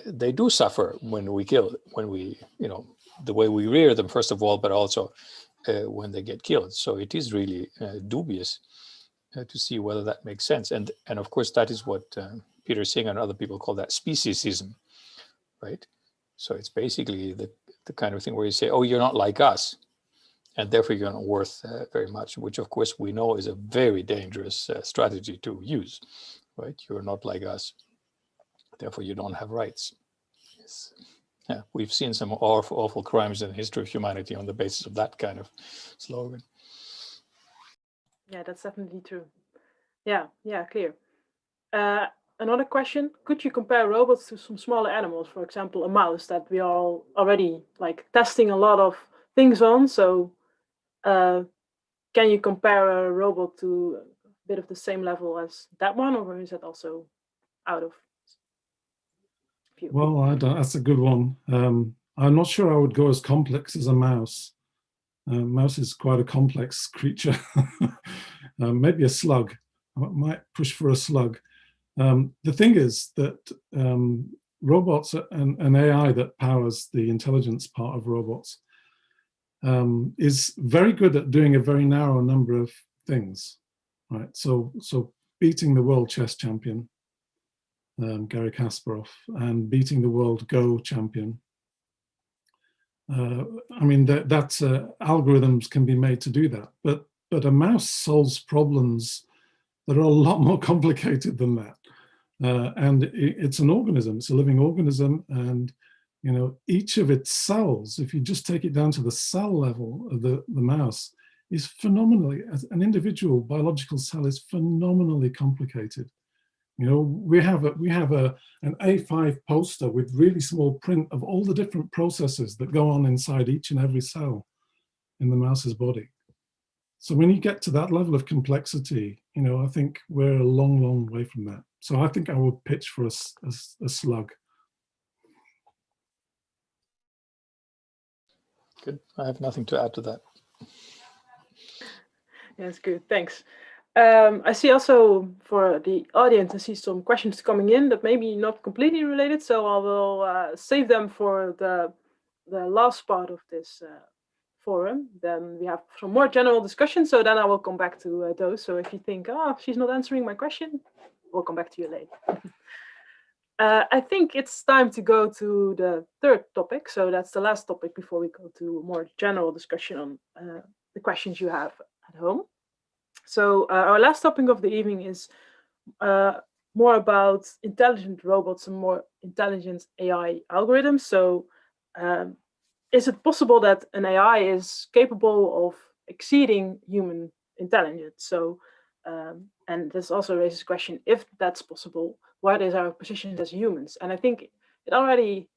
they do suffer when we kill, the way we rear them, first of all, but also when they get killed. So it is really dubious to see whether that makes sense. And of course, that is what Peter Singer and other people call that speciesism, right? So it's basically the kind of thing where you say, oh, you're not like us, and therefore you're not worth very much, which of course we know is a very dangerous strategy to use, right? You're not like us, therefore you don't have rights. Yeah, we've seen some awful crimes in the history of humanity on the basis of that kind of slogan. Yeah, that's definitely true. Yeah, clear. another question: could you compare robots to some smaller animals, for example, a mouse that we are already like testing a lot of things on? So, can you compare a robot to a bit of the same level as that one, or is that also out of view? Well, I don't. That's a good one. I'm not sure I would go as complex as a mouse. Mouse is quite a complex creature. Maybe a slug. I might push for a slug. The thing is that robots and AI that powers the intelligence part of robots is very good at doing a very narrow number of things, right? So beating the world chess champion, Garry Kasparov, and beating the world Go champion. I mean, algorithms can be made to do that, but a mouse solves problems that are a lot more complicated than that. And it's an organism, it's a living organism, and you know, each of its cells, if you just take it down to the cell level of the mouse, is phenomenally, as an individual biological cell is phenomenally complicated. You know, we have an A5 poster with really small print of all the different processes that go on inside each and every cell in the mouse's body. So when you get to that level of complexity, you know, I think we're a long, long way from that. So I think I would pitch for a slug. Good. I have nothing to add to that. Yes, good. Thanks. I see also for the audience, I see some questions coming in that maybe not completely related, so I will save them for the last part of this forum. Then we have some more general discussion, so then I will come back to those. So if you think, oh, she's not answering my question, we'll come back to you later. I think it's time to go to the third topic. So that's the last topic before we go to more general discussion on the questions you have at home. So our last topic of the evening is more about intelligent robots and more intelligent AI algorithms. So is it possible that an AI is capable of exceeding human intelligence? So, and this also raises the question, if that's possible, what is our position as humans? And I think it already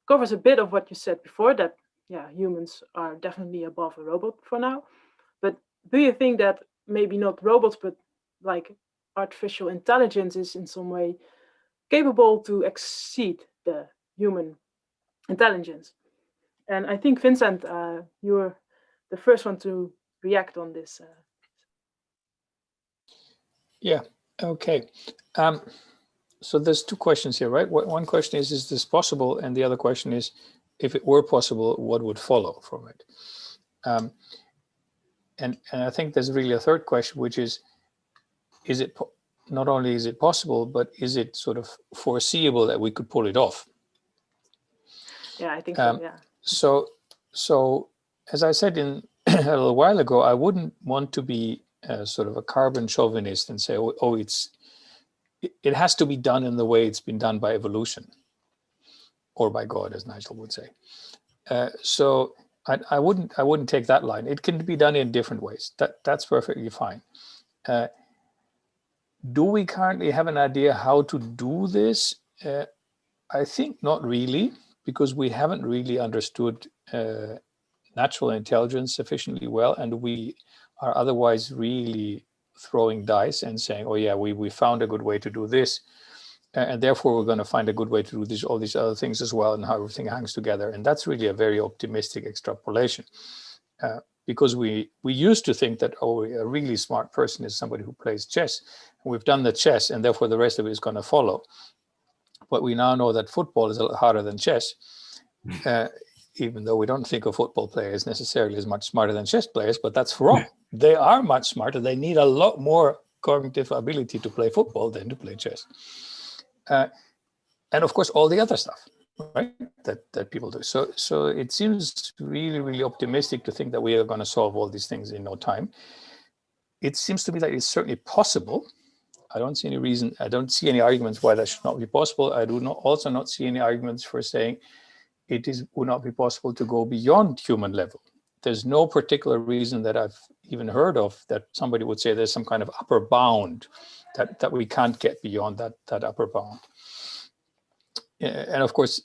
covers a bit of what you said before, that yeah, humans are definitely above a robot for now. But do you think that maybe not robots, but like artificial intelligence is in some way capable to exceed the human intelligence? And I think, Vincent, you're the first one to react on this. Yeah, okay. So there's two questions here, right? One question is this possible? And the other question is, if it were possible, what would follow from it? And I think there's really a third question, which is it not only is it possible, but is it sort of foreseeable that we could pull it off? Yeah, I think so, yeah. So as I said a little while ago, I wouldn't want to be sort of a carbon chauvinist and say, oh, it has to be done in the way it's been done by evolution or by God, as Nigel would say. So I wouldn't take that line. It can be done in different ways. That's perfectly fine. Do we currently have an idea how to do this? I think not really, because we haven't really understood natural intelligence sufficiently well, and we are otherwise really throwing dice and saying, oh yeah, we found a good way to do this, and therefore we're going to find a good way to do this, all these other things as well, and how everything hangs together. And that's really a very optimistic extrapolation, because we used to think that, oh, a really smart person is somebody who plays chess. We've done the chess, and therefore the rest of it is going to follow. But we now know that football is a lot harder than chess, even though we don't think of football players necessarily as much smarter than chess players, but that's wrong. They are much smarter. They need a lot more cognitive ability to play football than to play chess. And of course, all the other stuff, right, that people do. So it seems really, really optimistic to think that we are going to solve all these things in no time. It seems to me that it's certainly possible. I don't see any reason, I don't see any arguments why that should not be possible. I do also not see any arguments for saying would not be possible to go beyond human level. there's no particular reason that I've even heard of that somebody would say there's some kind of upper bound that we can't get beyond that upper bound. And of course,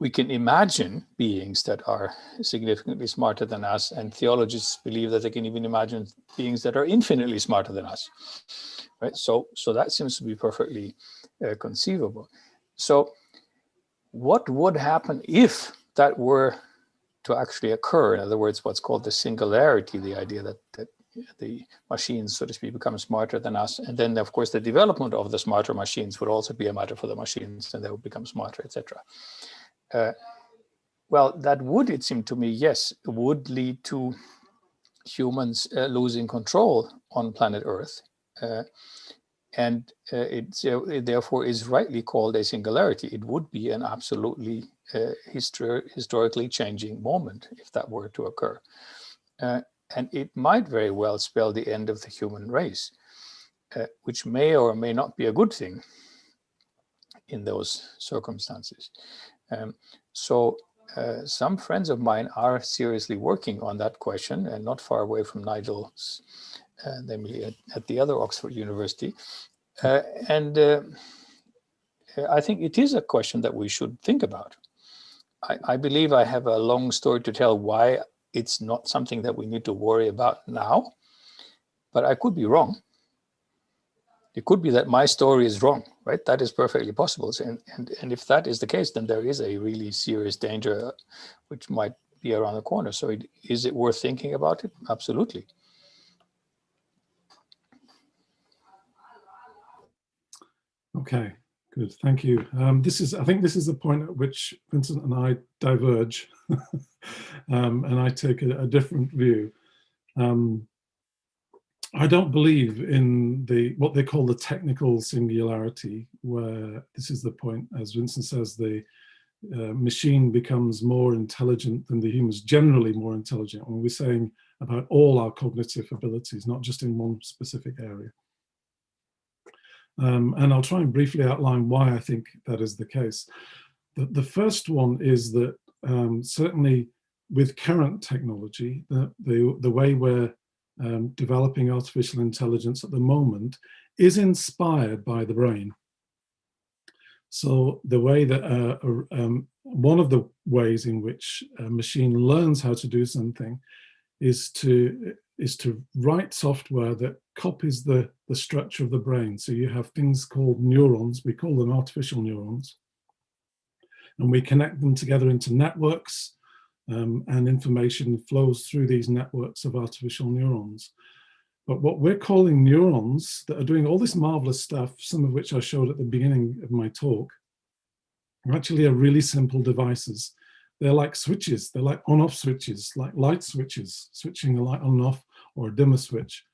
we can imagine beings that are significantly smarter than us, and theologists believe that they can even imagine beings that are infinitely smarter than us, right? So that seems to be perfectly conceivable. So what would happen if that were to actually occur? In other words, what's called the singularity, the idea that the machines, so to speak, become smarter than us. And then, of course, the development of the smarter machines would also be a matter for the machines, and they would become smarter, etc. Well, that would, it seemed to me, yes, would lead to humans losing control on planet Earth. And it therefore is rightly called a singularity. It would be an absolutely historically changing moment if that were to occur. And it might very well spell the end of the human race, which may or may not be a good thing in those circumstances. So some friends of mine are seriously working on that question, and not far away from Nigel's, namely at the other Oxford University. And I think it is a question that we should think about. I believe I have a long story to tell why it's not something that we need to worry about now, but I could be wrong. It could be that my story is wrong, right? That is perfectly possible. And if that is the case, then there is a really serious danger which might be around the corner. So is it worth thinking about it? Absolutely. Okay, good, thank you. I think this is the point at which Vincent and I diverge, and I take a different view. I don't believe in what they call the technical singularity, where this is the point, as Vincent says, the machine becomes more intelligent than the humans, generally more intelligent. When we're saying about all our cognitive abilities, not just in one specific area. And I'll try and briefly outline why I think that is the case. The first one is that certainly with current technology, the way we're developing artificial intelligence at the moment is inspired by the brain. So the way that one of the ways in which a machine learns how to do something is to write software that copies the structure of the brain. So you have things called neurons, we call them artificial neurons, and we connect them together into networks, and information flows through these networks of artificial neurons. But what we're calling neurons that are doing all this marvelous stuff, some of which I showed at the beginning of my talk, actually are really simple devices. They're like switches, they're like on-off switches, like light switches, switching a light on and off, or a dimmer switch.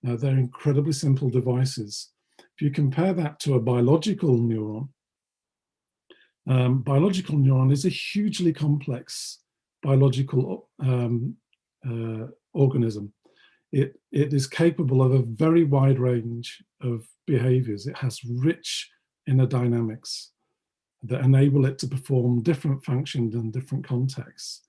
They're incredibly simple devices. If you compare that to a biological neuron is a hugely complex biological organism. It is capable of a very wide range of behaviors. It has rich inner dynamics that enable it to perform different functions in different contexts.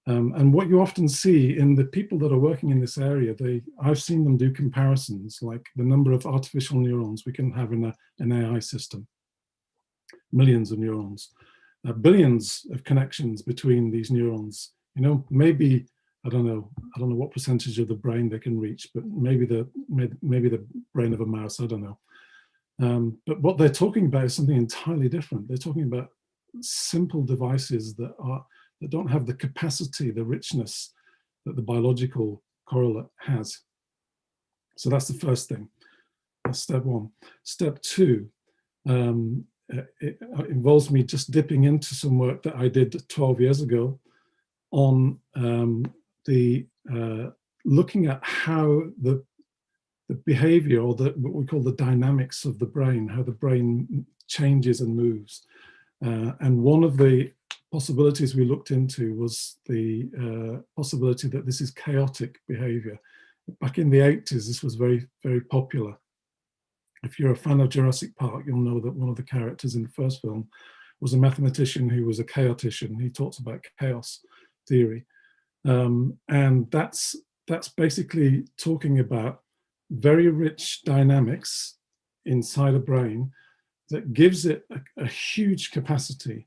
And what you often see in the people that are working in this area, I've seen them do comparisons, like the number of artificial neurons we can have in an AI system, millions of neurons, billions of connections between these neurons. You know, maybe I don't know what percentage of the brain they can reach, but maybe the brain of a mouse. I don't know. But what they're talking about is something entirely different. They're talking about simple devices that don't have the capacity, the richness that the biological correlate has. So that's the first thing. That's step one. Step two, it involves me just dipping into some work that I did 12 years ago on looking at how the behavior, or what we call the dynamics of the brain, how the brain changes and moves. And one of the possibilities we looked into was the possibility that this is chaotic behavior. Back in the 80s, this was very, very popular. If you're a fan of Jurassic Park, you'll know that one of the characters in the first film was a mathematician who was a chaotician. He talks about chaos theory. And that's basically talking about very rich dynamics inside a brain that gives it a huge capacity.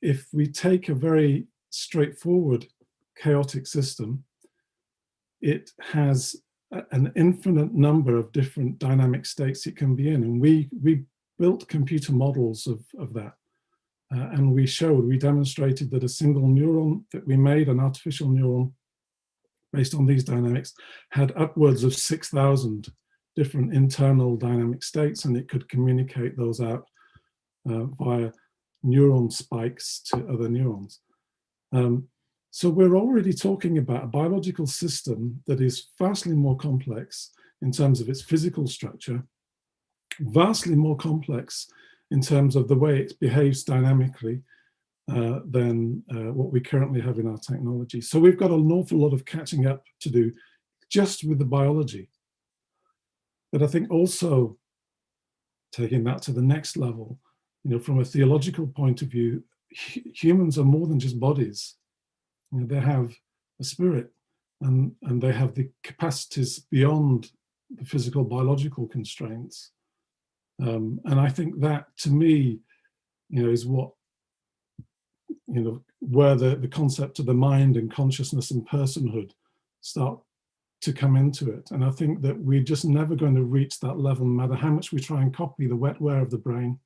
If we take a very straightforward chaotic system, it has an infinite number of different dynamic states it can be in. And we built computer models of that. And we demonstrated that a single neuron that we made, an artificial neuron based on these dynamics, had upwards of 6,000 different internal dynamic states, and it could communicate those out via neuron spikes to other neurons. So we're already talking about a biological system that is vastly more complex in terms of its physical structure, vastly more complex in terms of the way it behaves dynamically than what we currently have in our technology. So we've got an awful lot of catching up to do just with the biology. But I think also taking that to the next level, from a theological point of view, humans are more than just bodies. They have a spirit, and they have the capacities beyond the physical biological constraints. And I think that, to me, is what, where the concept of the mind and consciousness and personhood start to come into it. And I think that we're just never going to reach that level, no matter how much we try and copy the wetware of the brain,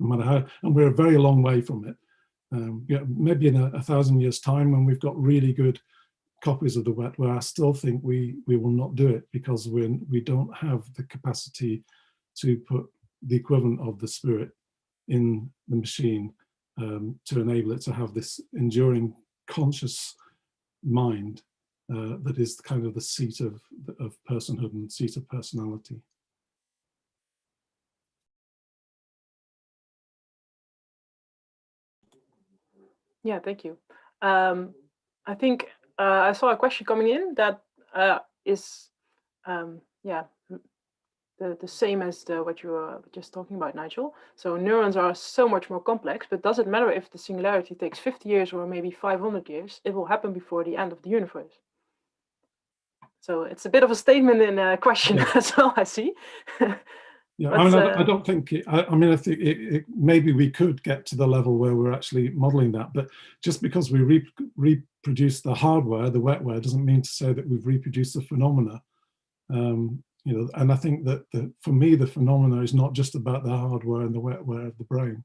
no matter how, and we're a very long way from it. Maybe in 1,000 years' time, when we've got really good copies of the wetware, I still think we will not do it, because we don't have the capacity to put the equivalent of the spirit in the machine to enable it to have this enduring conscious mind that is kind of the seat of personhood and seat of personality. Yeah, thank you. I think I saw a question coming in that is, the same as what you were just talking about, Nigel. So neurons are so much more complex, but does it matter if the singularity takes 50 years or maybe 500 years? It will happen before the end of the universe. So it's a bit of a statement in a question as well, I see. Yeah, but, I don't think I think maybe we could get to the level where we're actually modeling that, but just because we reproduce the hardware, the wetware, doesn't mean to say that we've reproduced the phenomena. And I think that for me, the phenomena is not just about the hardware and the wetware of the brain.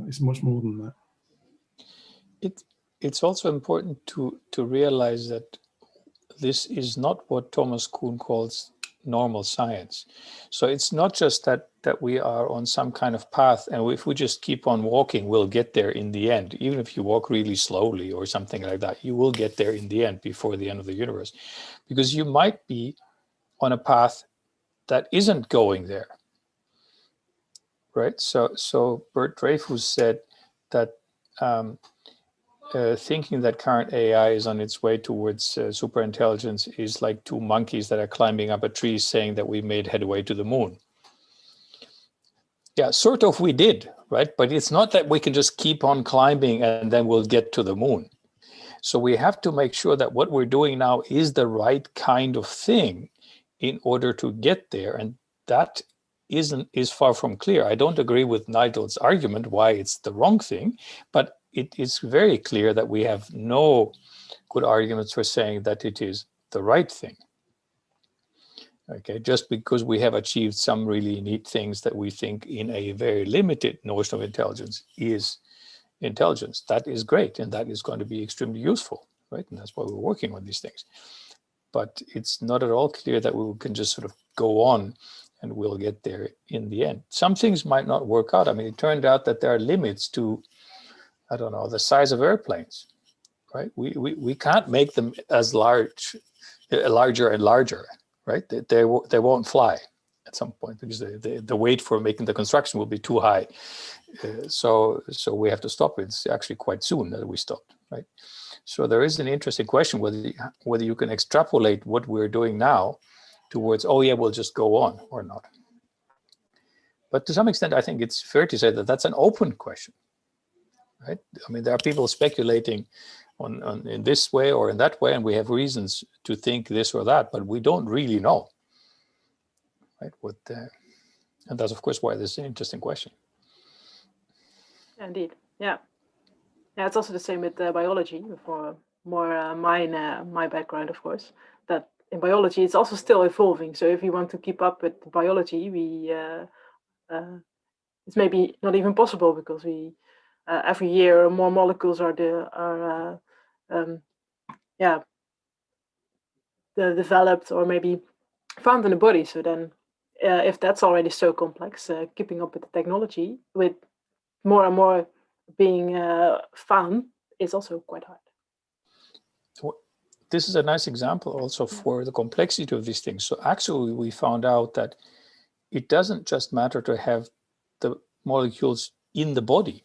It's much more than that. It's also important to realize that this is not what Thomas Kuhn calls normal science. So it's not just that we are on some kind of path, and if we just keep on walking, we'll get there in the end. Even if you walk really slowly or something like that, you will get there in the end, before the end of the universe, because you might be on a path that isn't going there, right? So Bert Dreyfus said that thinking that current AI is on its way towards superintelligence is like two monkeys that are climbing up a tree saying that we made headway to the moon. Yeah, sort of we did, right? But it's not that we can just keep on climbing and then we'll get to the moon. So we have to make sure that what we're doing now is the right kind of thing in order to get there. And that is far from clear. I don't agree with Nigel's argument why it's the wrong thing, but it is very clear that we have no good arguments for saying that it is the right thing. Okay, just because we have achieved some really neat things that we think in a very limited notion of intelligence is intelligence. That is great, and that is going to be extremely useful, right? And that's why we're working on these things. But it's not at all clear that we can just sort of go on and we'll get there in the end. Some things might not work out. I mean, it turned out that there are limits to, I don't know, the size of airplanes, right? We can't make them as larger and larger, right? They won't fly at some point because the weight for making the construction will be too high. So we have to stop it. It's actually quite soon that we stopped, right? So there is an interesting question whether you can extrapolate what we're doing now towards, oh yeah, we'll just go on or not. But to some extent, I think it's fair to say that that's an open question, right? I mean, there are people speculating in this way or in that way, and we have reasons to think this or that, but we don't really know, right? And that's of course why this is an interesting question. Indeed, yeah. Yeah, it's also the same with biology. For more my background, of course, that in biology it's also still evolving. So if we want to keep up with biology, it's maybe not even possible because we every year more molecules are developed or maybe found in the body. So then, if that's already so complex, keeping up with the technology with more and more being found is also quite hard. This is a nice example also for the complexity of these things. So actually, we found out that it doesn't just matter to have the molecules in the body.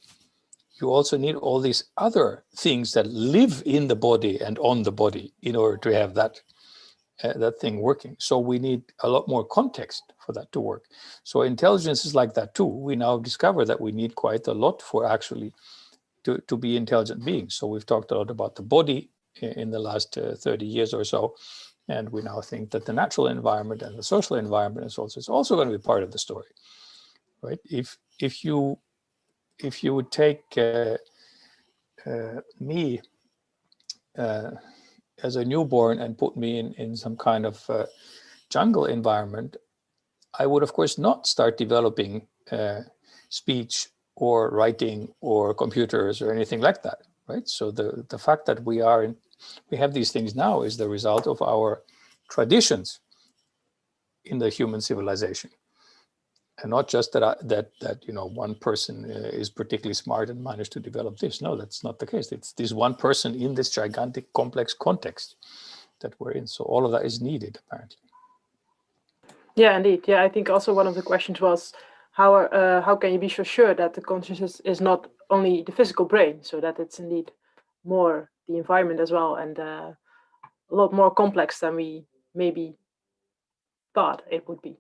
You also need all these other things that live in the body and on the body in order to have that thing working. So we need a lot more context for that to work. So intelligence is like that too. We now discover that we need quite a lot for actually to be intelligent beings. So we've talked a lot about the body in the last 30 years or so. And we now think that the natural environment and the social environment is also going to be part of the story, right? If you would take me as a newborn and put me in some kind of jungle environment, I would of course not start developing speech or writing or computers or anything like that, right? So the fact that we have these things now is the result of our traditions in the human civilization. And not just that one person is particularly smart and managed to develop this. No, that's not the case. It's this one person in this gigantic complex context that we're in. So all of that is needed, apparently. Yeah, indeed. Yeah, I think also one of the questions was how can you be so sure that the consciousness is not only the physical brain, so that it's indeed more the environment as well, and a lot more complex than we maybe thought it would be.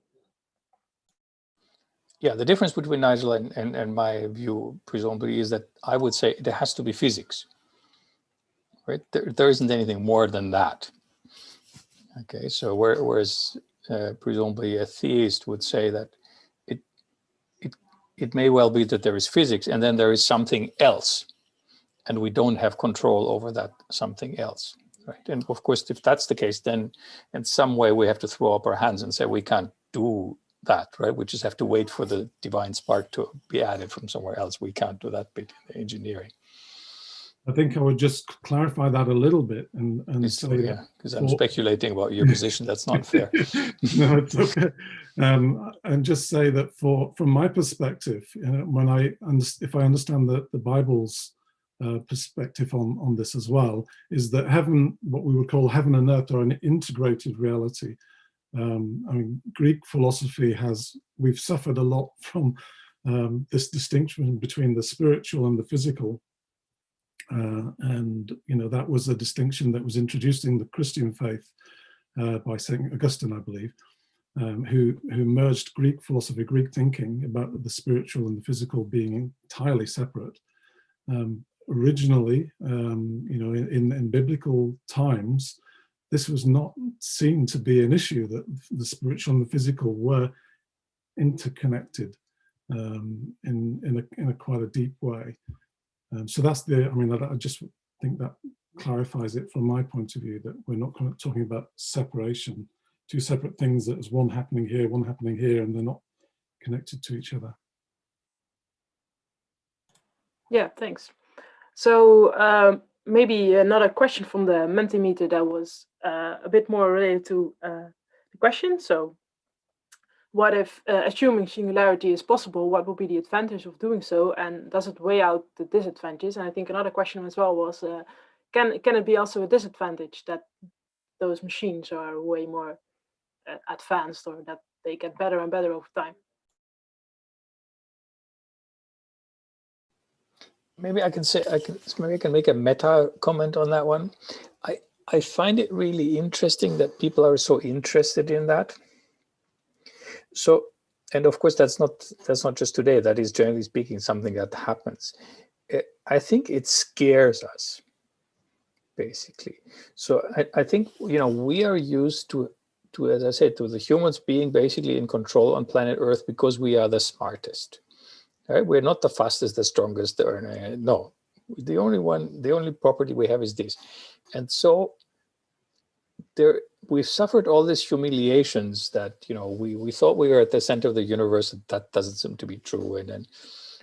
Yeah, the difference between Nigel and my view, presumably, is that I would say there has to be physics, right? There isn't anything more than that. Okay, so whereas presumably a theist would say that it may well be that there is physics and then there is something else, and we don't have control over that something else, right? And of course, if that's the case, then in some way we have to throw up our hands and say we can't do that, right? We just have to wait for the divine spark to be added from somewhere else. We can't do that bit in the engineering. I think I would just clarify that a little bit and say, yeah, because I'm speculating about your position. That's not fair. No, it's okay. And just say that from my perspective, if I understand the Bible's perspective on this as well, is that heaven, what we would call heaven and earth, are an integrated reality. I mean, Greek philosophy we've suffered a lot from this distinction between the spiritual and the physical. And that was a distinction that was introduced in the Christian faith by St. Augustine, I believe, who merged Greek philosophy, Greek thinking about the spiritual and the physical being entirely separate. Originally, in biblical times, this was not seen to be an issue, that the spiritual and the physical were interconnected in a quite a deep way. So that's I just think that clarifies it from my point of view, that we're not talking about separation, two separate things, that is one happening here, and they're not connected to each other. Yeah, thanks. So maybe another question from the Mentimeter that was a bit more related to the question. So what if assuming singularity is possible, what would be the advantage of doing so, and does it weigh out the disadvantages? And I think another question as well was, can it be also a disadvantage that those machines are way more advanced, or that they get better and better over time? Maybe I can make a meta comment on that one. I find it really interesting that people are so interested in that. So, and of course, that's not just today. That is, generally speaking, something that happens. I think it scares us. basically. So I think, we are used to, as I said, to the humans being basically in control on planet Earth because we are the smartest. Right? We're not the fastest, the strongest. No, the only property we have is this. And so we've suffered all these humiliations that, we thought we were at the center of the universe, and that doesn't seem to be true. And then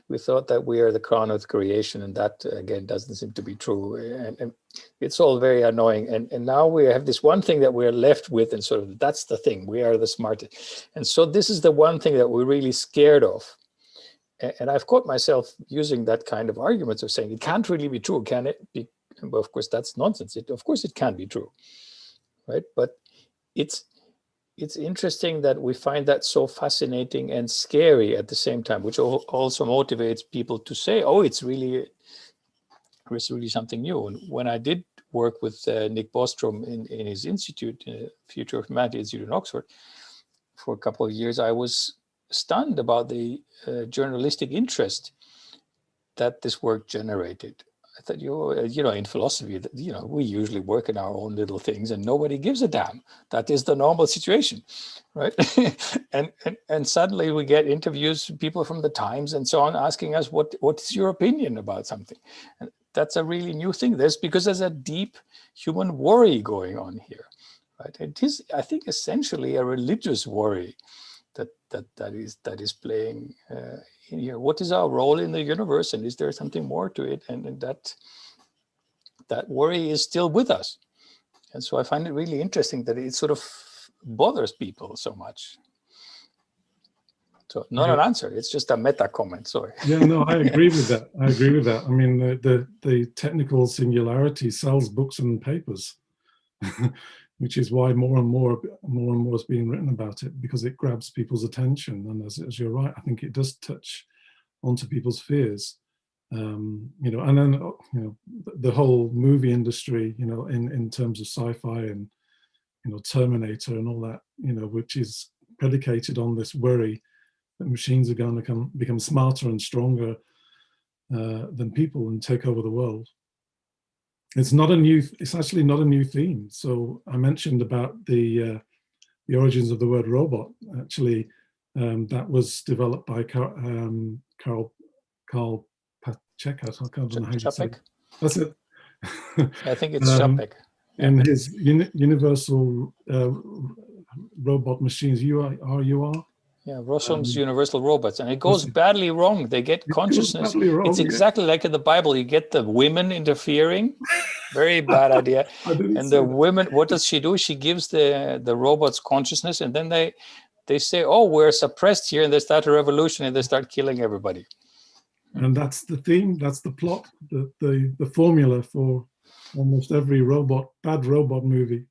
we thought that we are the crown of creation, and that again doesn't seem to be true. And it's all very annoying. And now we have this one thing that we're left with, and sort of that's the thing. We are the smartest. And so this is the one thing that we're really scared of. And I've caught myself using that kind of arguments of saying it can't really be true, can it? Well, of course, that's nonsense. Of course, it can be true, right? But it's interesting that we find that so fascinating and scary at the same time, which also motivates people to say, "Oh, it's really something new." And when I did work with Nick Bostrom in his institute, Future of Humanity Institute in Oxford, for a couple of years, I was stunned about the journalistic interest that this work generated. I thought, in philosophy, we usually work in our own little things and nobody gives a damn. That is the normal situation, right? and suddenly we get interviews, people from the Times and so on, asking us, what is your opinion about something? And that's a really new thing. Because there's a deep human worry going on here, right? It is, I think, essentially a religious worry that is playing in here. What is our role in the universe, and is there something more to it? And that worry is still with us. And so I find it really interesting that it sort of bothers people so much. So not an answer, it's just a meta comment, sorry. Yeah, no, I agree with that. I mean, the technical singularity sells books and papers, which is why more and more is being written about it, because it grabs people's attention. And as you're right, I think it does touch onto people's fears. And then the whole movie industry, in terms of sci-fi and Terminator and all that, which is predicated on this worry that machines are going to become smarter and stronger than people and take over the world. It's actually not a new theme. So I mentioned about the origins of the word robot. Actually, that was developed by Karl Pacheka. I can't remember how you say it. That's it. I think it's Čapek. In his universal robot machines, UR. Yeah, Rossum's universal robots, and it goes badly wrong. They get consciousness. It's exactly like in the Bible. You get the women interfering. Very bad idea. And the women, what does she do? She gives the robots consciousness, and then they say, "Oh, we're suppressed here," and they start a revolution, and they start killing everybody. And that's the theme. That's the plot. The formula for almost every bad robot movie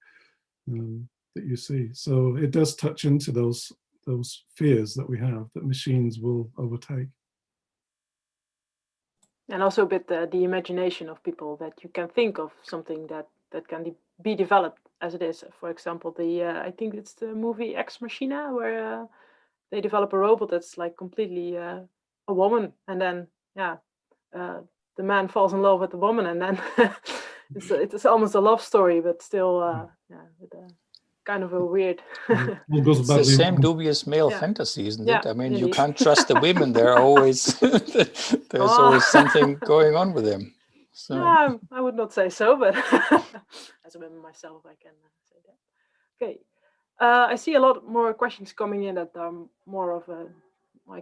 that you see. So it does touch into those fears that we have, that machines will overtake. And also a bit the imagination of people, that you can think of something that can be developed as it is. For example, I think it's the movie Ex Machina, where they develop a robot that's like completely a woman, and then the man falls in love with the woman, and then it's almost a love story, but still kind of a weird. It's the same dubious male fantasy, isn't it? I mean, indeed. You can't trust the women. They're always there's always something going on with them. So. Yeah, I would not say so, but as a woman myself, I can say that. Okay, I see a lot more questions coming in that are more of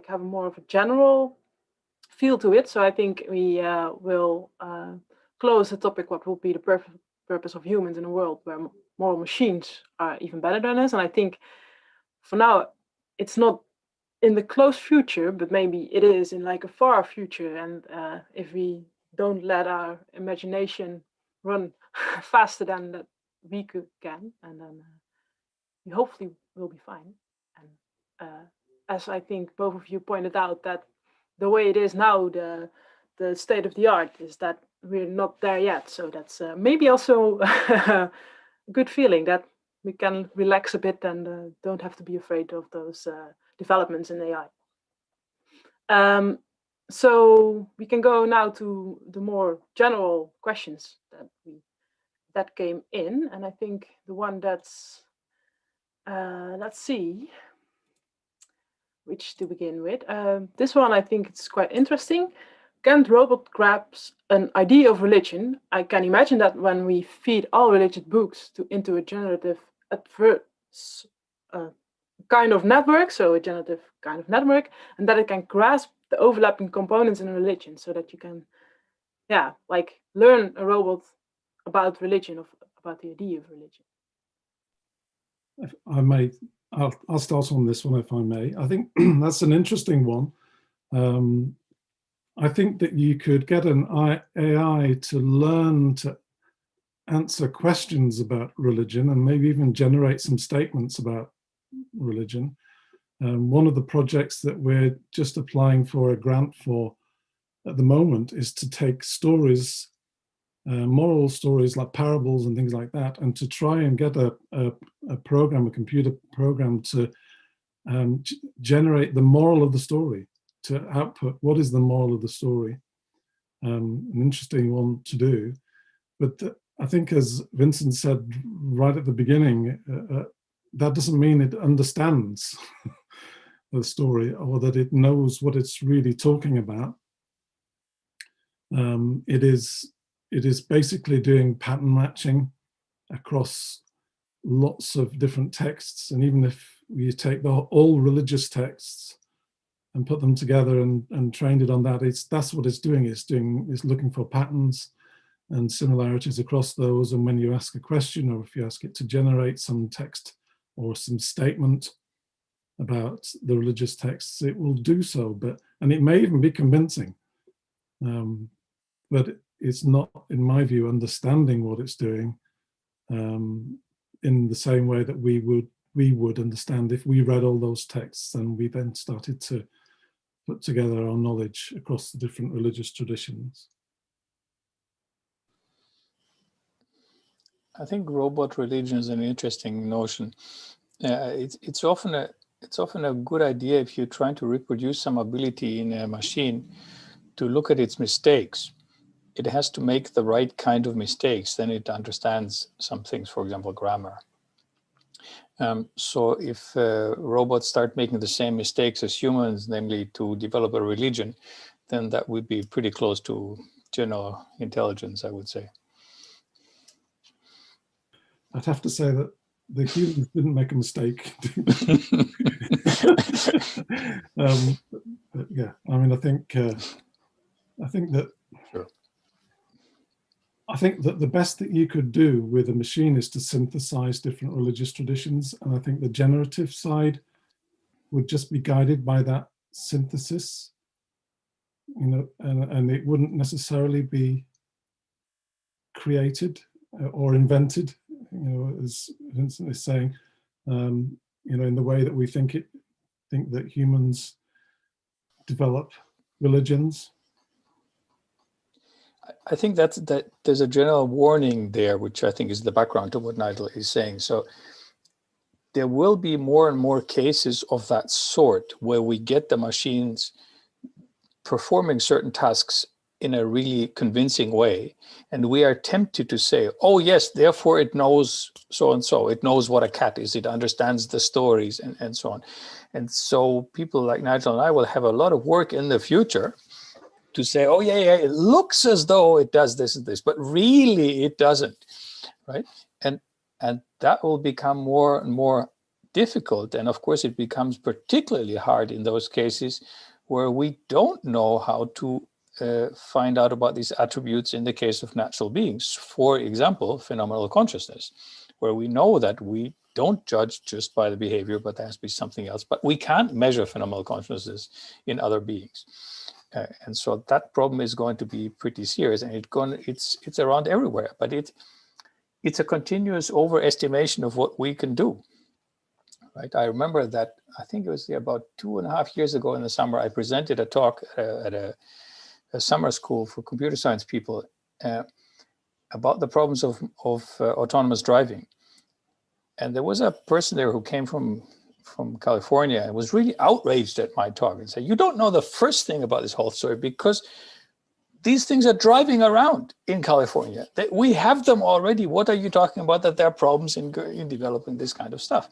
have more of a general feel to it. So I think we will close the topic. What will be the purpose of humans in a world where moral machines are even better than us? And I think for now it's not in the close future, but maybe it is in like a far future. And if we don't let our imagination run faster than that we can, and then we hopefully will be fine. And as I think both of you pointed out, that the way it is now, the state of the art is that we're not there yet. So that's maybe also a good feeling, that we can relax a bit and don't have to be afraid of those developments in AI. So we can go now to the more general questions that we that came in, and I think the one that's, let's see, which to begin with. This one I think it's quite interesting. Can't robot grasp an idea of religion? I can imagine that when we feed all religious books into a generative adverse kind of network, so a generative kind of network, and that it can grasp the overlapping components in religion, so that you can, yeah, like learn a robot about religion, about the idea of religion. If I may, I'll start on this one if I may. I think that's an interesting one. I think that you could get an AI to learn to answer questions about religion and maybe even generate some statements about religion. One of the projects that we're just applying for a grant for at the moment is to take stories, moral stories like parables and things like that, and to try and get a computer program to generate the moral of the story, to output what is the moral of the story. An interesting one to do. But I think, as Vincent said right at the beginning, that doesn't mean it understands the story or that it knows what it's really talking about. It is basically doing pattern matching across lots of different texts. And even if you take all religious texts and put them together and trained it on that, that's what it's doing. It's looking for patterns and similarities across those. And when you ask a question, or if you ask it to generate some text or some statement about the religious texts, it will do so. And it may even be convincing, but it's not, in my view, understanding what it's doing in the same way that we would understand if we read all those texts and we then started to put together our knowledge across the different religious traditions. I think robot religion is an interesting notion. It's often a good idea if you're trying to reproduce some ability in a machine to look at its mistakes. It has to make the right kind of mistakes, then it understands some things, for example, grammar. So if robots start making the same mistakes as humans, namely to develop a religion, then that would be pretty close to general intelligence, I would say. I'd have to say that the humans didn't make a mistake. But yeah, I mean, I think that sure. I think that the best that you could do with a machine is to synthesize different religious traditions. And I think the generative side would just be guided by that synthesis, you know, and it wouldn't necessarily be created or invented, you know, as Vincent is saying, you know, in the way that we think that humans develop religions. I think that there's a general warning there, which I think is the background to what Nigel is saying. So there will be more and more cases of that sort where we get the machines performing certain tasks in a really convincing way. And we are tempted to say, oh yes, therefore it knows so and so. It knows what a cat is. It understands the stories and so on. And so people like Nigel and I will have a lot of work in the future to say, oh yeah, it looks as though it does this and this, but really it doesn't, right? And that will become more and more difficult. And of course, it becomes particularly hard in those cases where we don't know how to find out about these attributes in the case of natural beings. For example, phenomenal consciousness, where we know that we don't judge just by the behavior, but there has to be something else. But we can't measure phenomenal consciousness in other beings. And so that problem is going to be pretty serious, and it's around everywhere. But it's a continuous overestimation of what we can do. Right? I remember that I think it was about 2.5 years ago in the summer. I presented a talk at a summer school for computer science people about the problems of autonomous driving, and there was a person there who came from California and was really outraged at my talk and said, you don't know the first thing about this whole story, because these things are driving around in California. We have them already. What are you talking about that there are problems in developing this kind of stuff?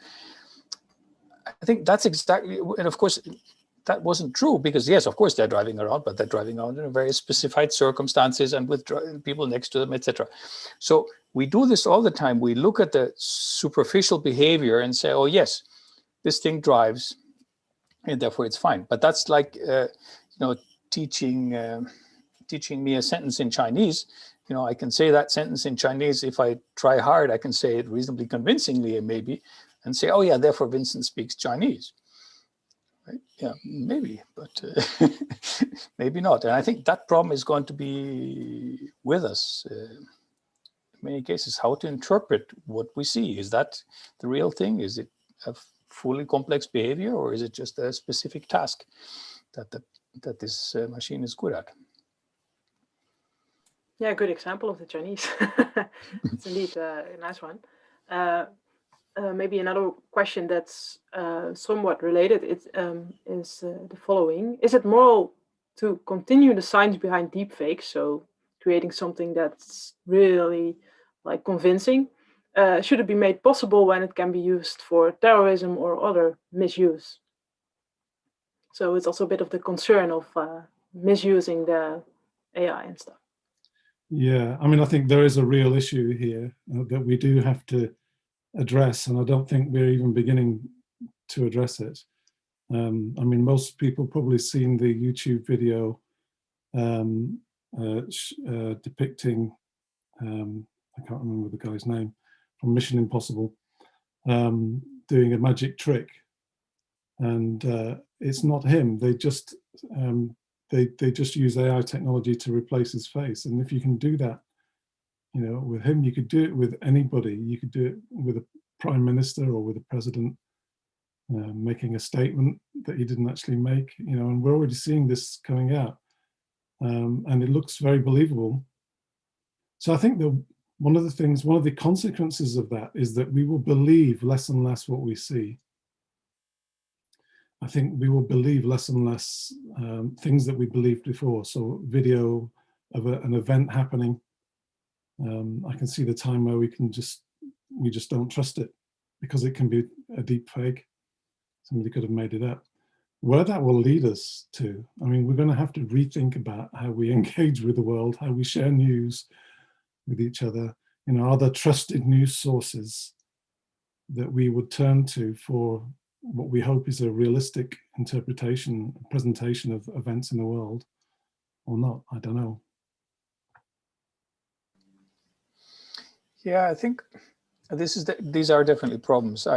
I think that's exactly, and of course, that wasn't true because yes, of course they're driving around, but they're driving around in very specified circumstances and with people next to them, etc. So we do this all the time. We look at the superficial behavior and say, oh yes, this thing drives and therefore it's fine. But that's like, teaching me a sentence in Chinese. I can say that sentence in Chinese. If I try hard, I can say it reasonably convincingly maybe and say, oh yeah, therefore Vincent speaks Chinese. Right? Yeah, maybe, but maybe not. And I think that problem is going to be with us in many cases. How to interpret what we see. Is that the real thing? Is it a fully complex behavior, or is it just a specific task that this machine is good at? Yeah, good example of the Chinese. It's indeed a nice one. Maybe another question that's somewhat related is the following. Is it moral to continue the science behind deepfakes, so creating something that's really like convincing? Should it be made possible when it can be used for terrorism or other misuse? So it's also a bit of the concern of misusing the AI and stuff. Yeah, I mean, I think there is a real issue here that we do have to address, and I don't think we're even beginning to address it. I mean, most people probably seen the YouTube video depicting, I can't remember the guy's name, from Mission Impossible, doing a magic trick. And it's not him. They just use AI technology to replace his face. And if you can do that, with him, you could do it with anybody. You could do it with a prime minister or with a president making a statement that he didn't actually make, and we're already seeing this coming out. And it looks very believable. So I think that one of the consequences of that is that we will believe less and less what we see. I think we will believe less and less things that we believed before. So video of an event happening, I can see the time where we just don't trust it because it can be a deep fake. Somebody could have made it up. Where that will lead us to, I mean, we're going to have to rethink about how we engage with the world, how we share news with each other. Are there trusted news sources that we would turn to for what we hope is a realistic interpretation, presentation of events in the world, or not? I don't know. Yeah, I think these are definitely problems.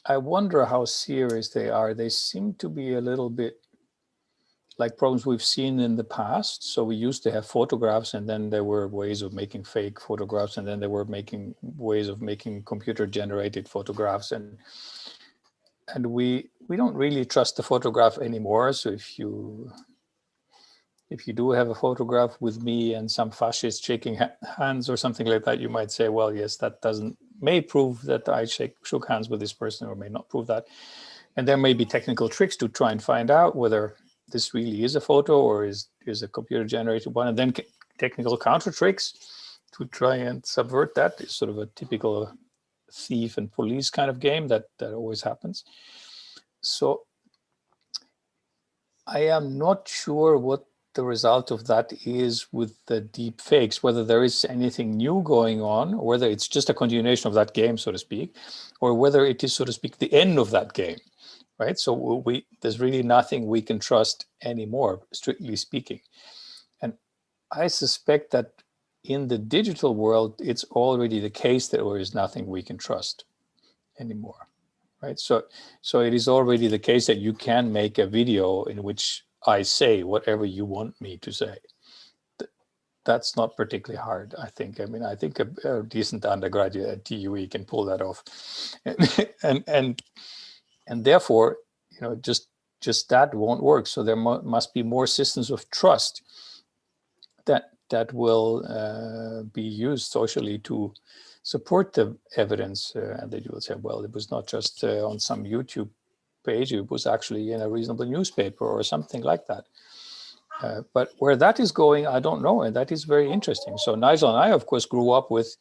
I wonder how serious they are. They seem to be a little bit like problems we've seen in the past. So we used to have photographs, and then there were ways of making fake photographs, and then there were ways of making computer-generated photographs, and we don't really trust the photograph anymore. So if you do have a photograph with me and some fascist shaking hands or something like that, you might say, well, yes, that may prove that I shook hands with this person, or may not prove that. And there may be technical tricks to try and find out whether this really is a photo or is a computer generated one. And then technical counter tricks to try and subvert that. It's sort of a typical thief and police kind of game that always happens. So I am not sure what the result of that is with the deep fakes, whether there is anything new going on, or whether it's just a continuation of that game, so to speak, or whether it is, so to speak, the end of that game, right? So there's really nothing we can trust anymore, strictly speaking. And I suspect that in the digital world, it's already the case that there is nothing we can trust anymore, right? So it is already the case that you can make a video in which I say whatever you want me to say. That's not particularly hard, I think. I mean, I think a decent undergraduate at TUE can pull that off, and therefore, just that won't work. So there must be more systems of trust that will be used socially to support the evidence, and that you will say, well, it was not just on some YouTube page, it was actually in a reasonable newspaper or something like that. But where that is going, I don't know, and that is very interesting. So Nigel and I, of course, grew up with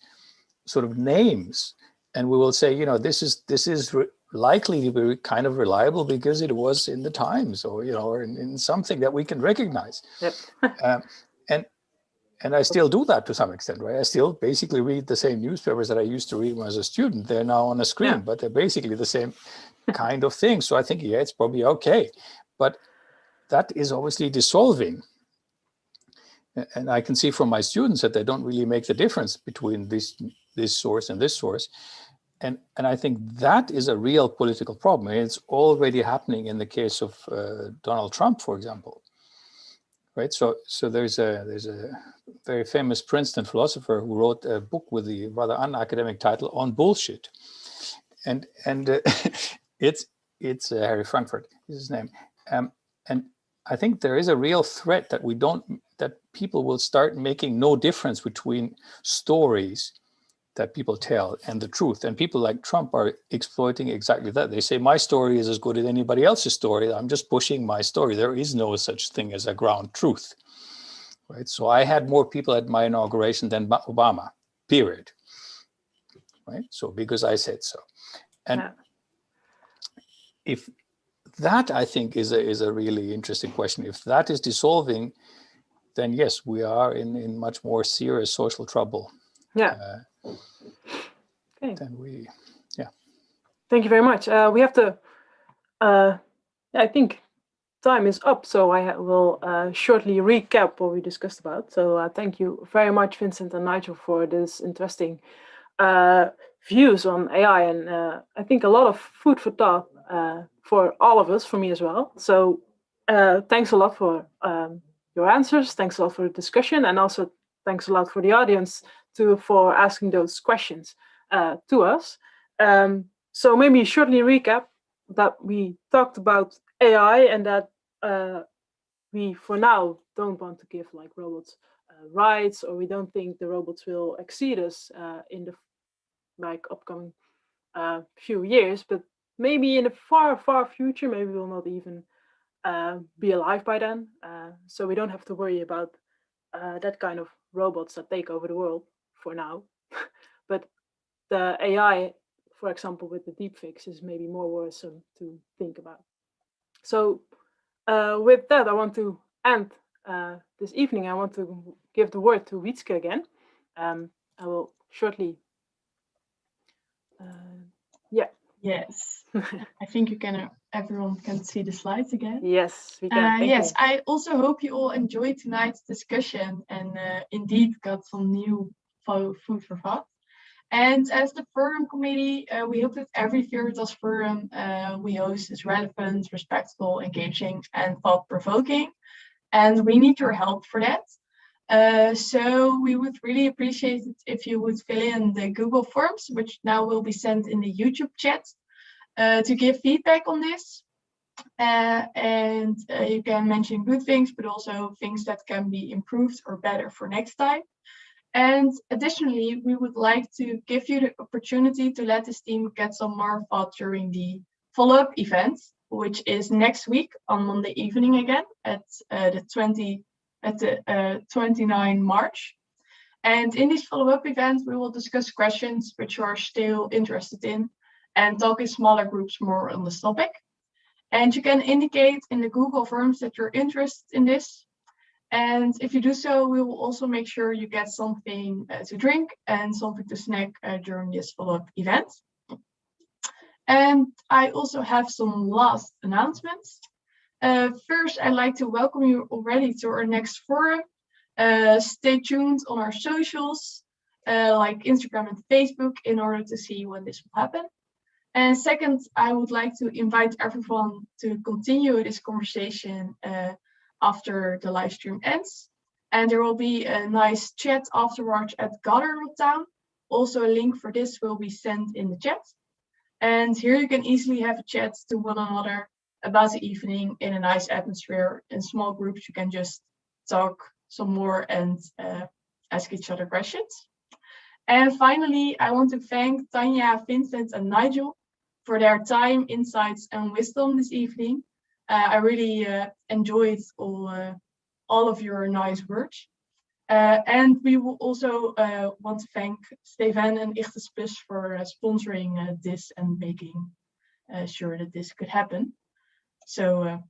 sort of names, and we will say, you know, this is likely to be kind of reliable because it was in the Times, or you know, or in something that we can recognize. Yep. And I still do that to some extent, right? I still basically read the same newspapers that I used to read when I was a student. They're now on a screen, Yeah. but they're basically the same kind of thing. So I think, yeah, it's probably okay. But that is obviously dissolving. And I can see from my students that they don't really make the difference between this source and this source. And I think that is a real political problem. And it's already happening in the case of Donald Trump, for example. Right. So there's a very famous Princeton philosopher who wrote a book with the rather unacademic title On Bullshit. And it's Harry Frankfurt is his name. And I think there is a real threat that people will start making no difference between stories that people tell and the truth. And people like Trump are exploiting exactly that. They say, my story is as good as anybody else's story. I'm just pushing my story. There is no such thing as a ground truth. Right. So I had more people at my inauguration than Obama, period. Right. So because I said so. And if that, I think, is a really interesting question. If that is dissolving, then yes, we are in much more serious social trouble. Yeah. Okay. Then we, yeah. Thank you very much. We have to, I think time is up, so I will shortly recap what we discussed about. So thank you very much, Vincent and Nigel, for this interesting views on AI. And I think a lot of food for thought for all of us, for me as well. So thanks a lot for your answers. Thanks a lot for the discussion. And also thanks a lot for the audience for asking those questions to us. So maybe shortly recap that we talked about AI and that we for now don't want to give like robots rights, or we don't think the robots will exceed us in the like upcoming few years, but maybe in the far future, maybe we'll not even be alive by then. So we don't have to worry about that kind of robots that take over the world for now. But the AI, for example, with the deepfakes is maybe more worrisome to think about. So with that, I want to end this evening. I want to give the word to Wietske again. I will shortly. Yeah. Yes. I think everyone can see the slides again. Yes, we can. Thank you. I also hope you all enjoyed tonight's discussion and indeed got some new food for thought. And as the forum committee, we hope that every Veritas forum we host is relevant, respectful, engaging, and thought-provoking. And we need your help for that. So we would really appreciate it if you would fill in the Google Forms, which now will be sent in the YouTube chat, to give feedback on this. And you can mention good things, but also things that can be improved or better for next time. And additionally, we would like to give you the opportunity to let this team get some more thought during the follow-up event, which is next week on Monday evening again at the 29 March. And in this follow-up event, we will discuss questions which you are still interested in and talk in smaller groups more on this topic. And you can indicate in the Google Forms that you're interested in this. And if you do so, we will also make sure you get something to drink and something to snack during this follow-up event. And I also have some last announcements. First, I'd like to welcome you already to our next forum. Stay tuned on our socials, like Instagram and Facebook, in order to see when this will happen. And second, I would like to invite everyone to continue this conversation after the live stream ends. And there will be a nice chat afterwards at Gather Town. Also, a link for this will be sent in the chat. And here you can easily have a chat to one another about the evening in a nice atmosphere. In small groups, you can just talk some more and ask each other questions. And finally, I want to thank Tanja, Vincent, and Nigel for their time, insights, and wisdom this evening. I really enjoyed all all of your nice words. And we will also want to thank Stefan and Ichthys for sponsoring this and making sure that this could happen. So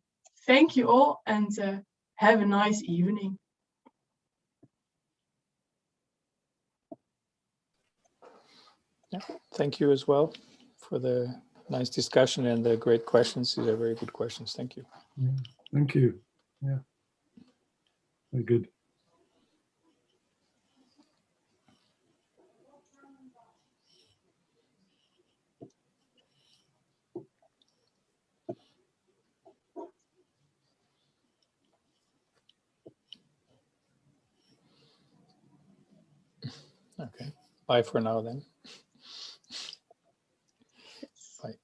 thank you all and have a nice evening. Yeah, thank you as well for the nice discussion and the great questions. These are very good questions. Thank you. Yeah, thank you. Yeah, very good. Okay, bye for now then. Bye.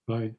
Bye.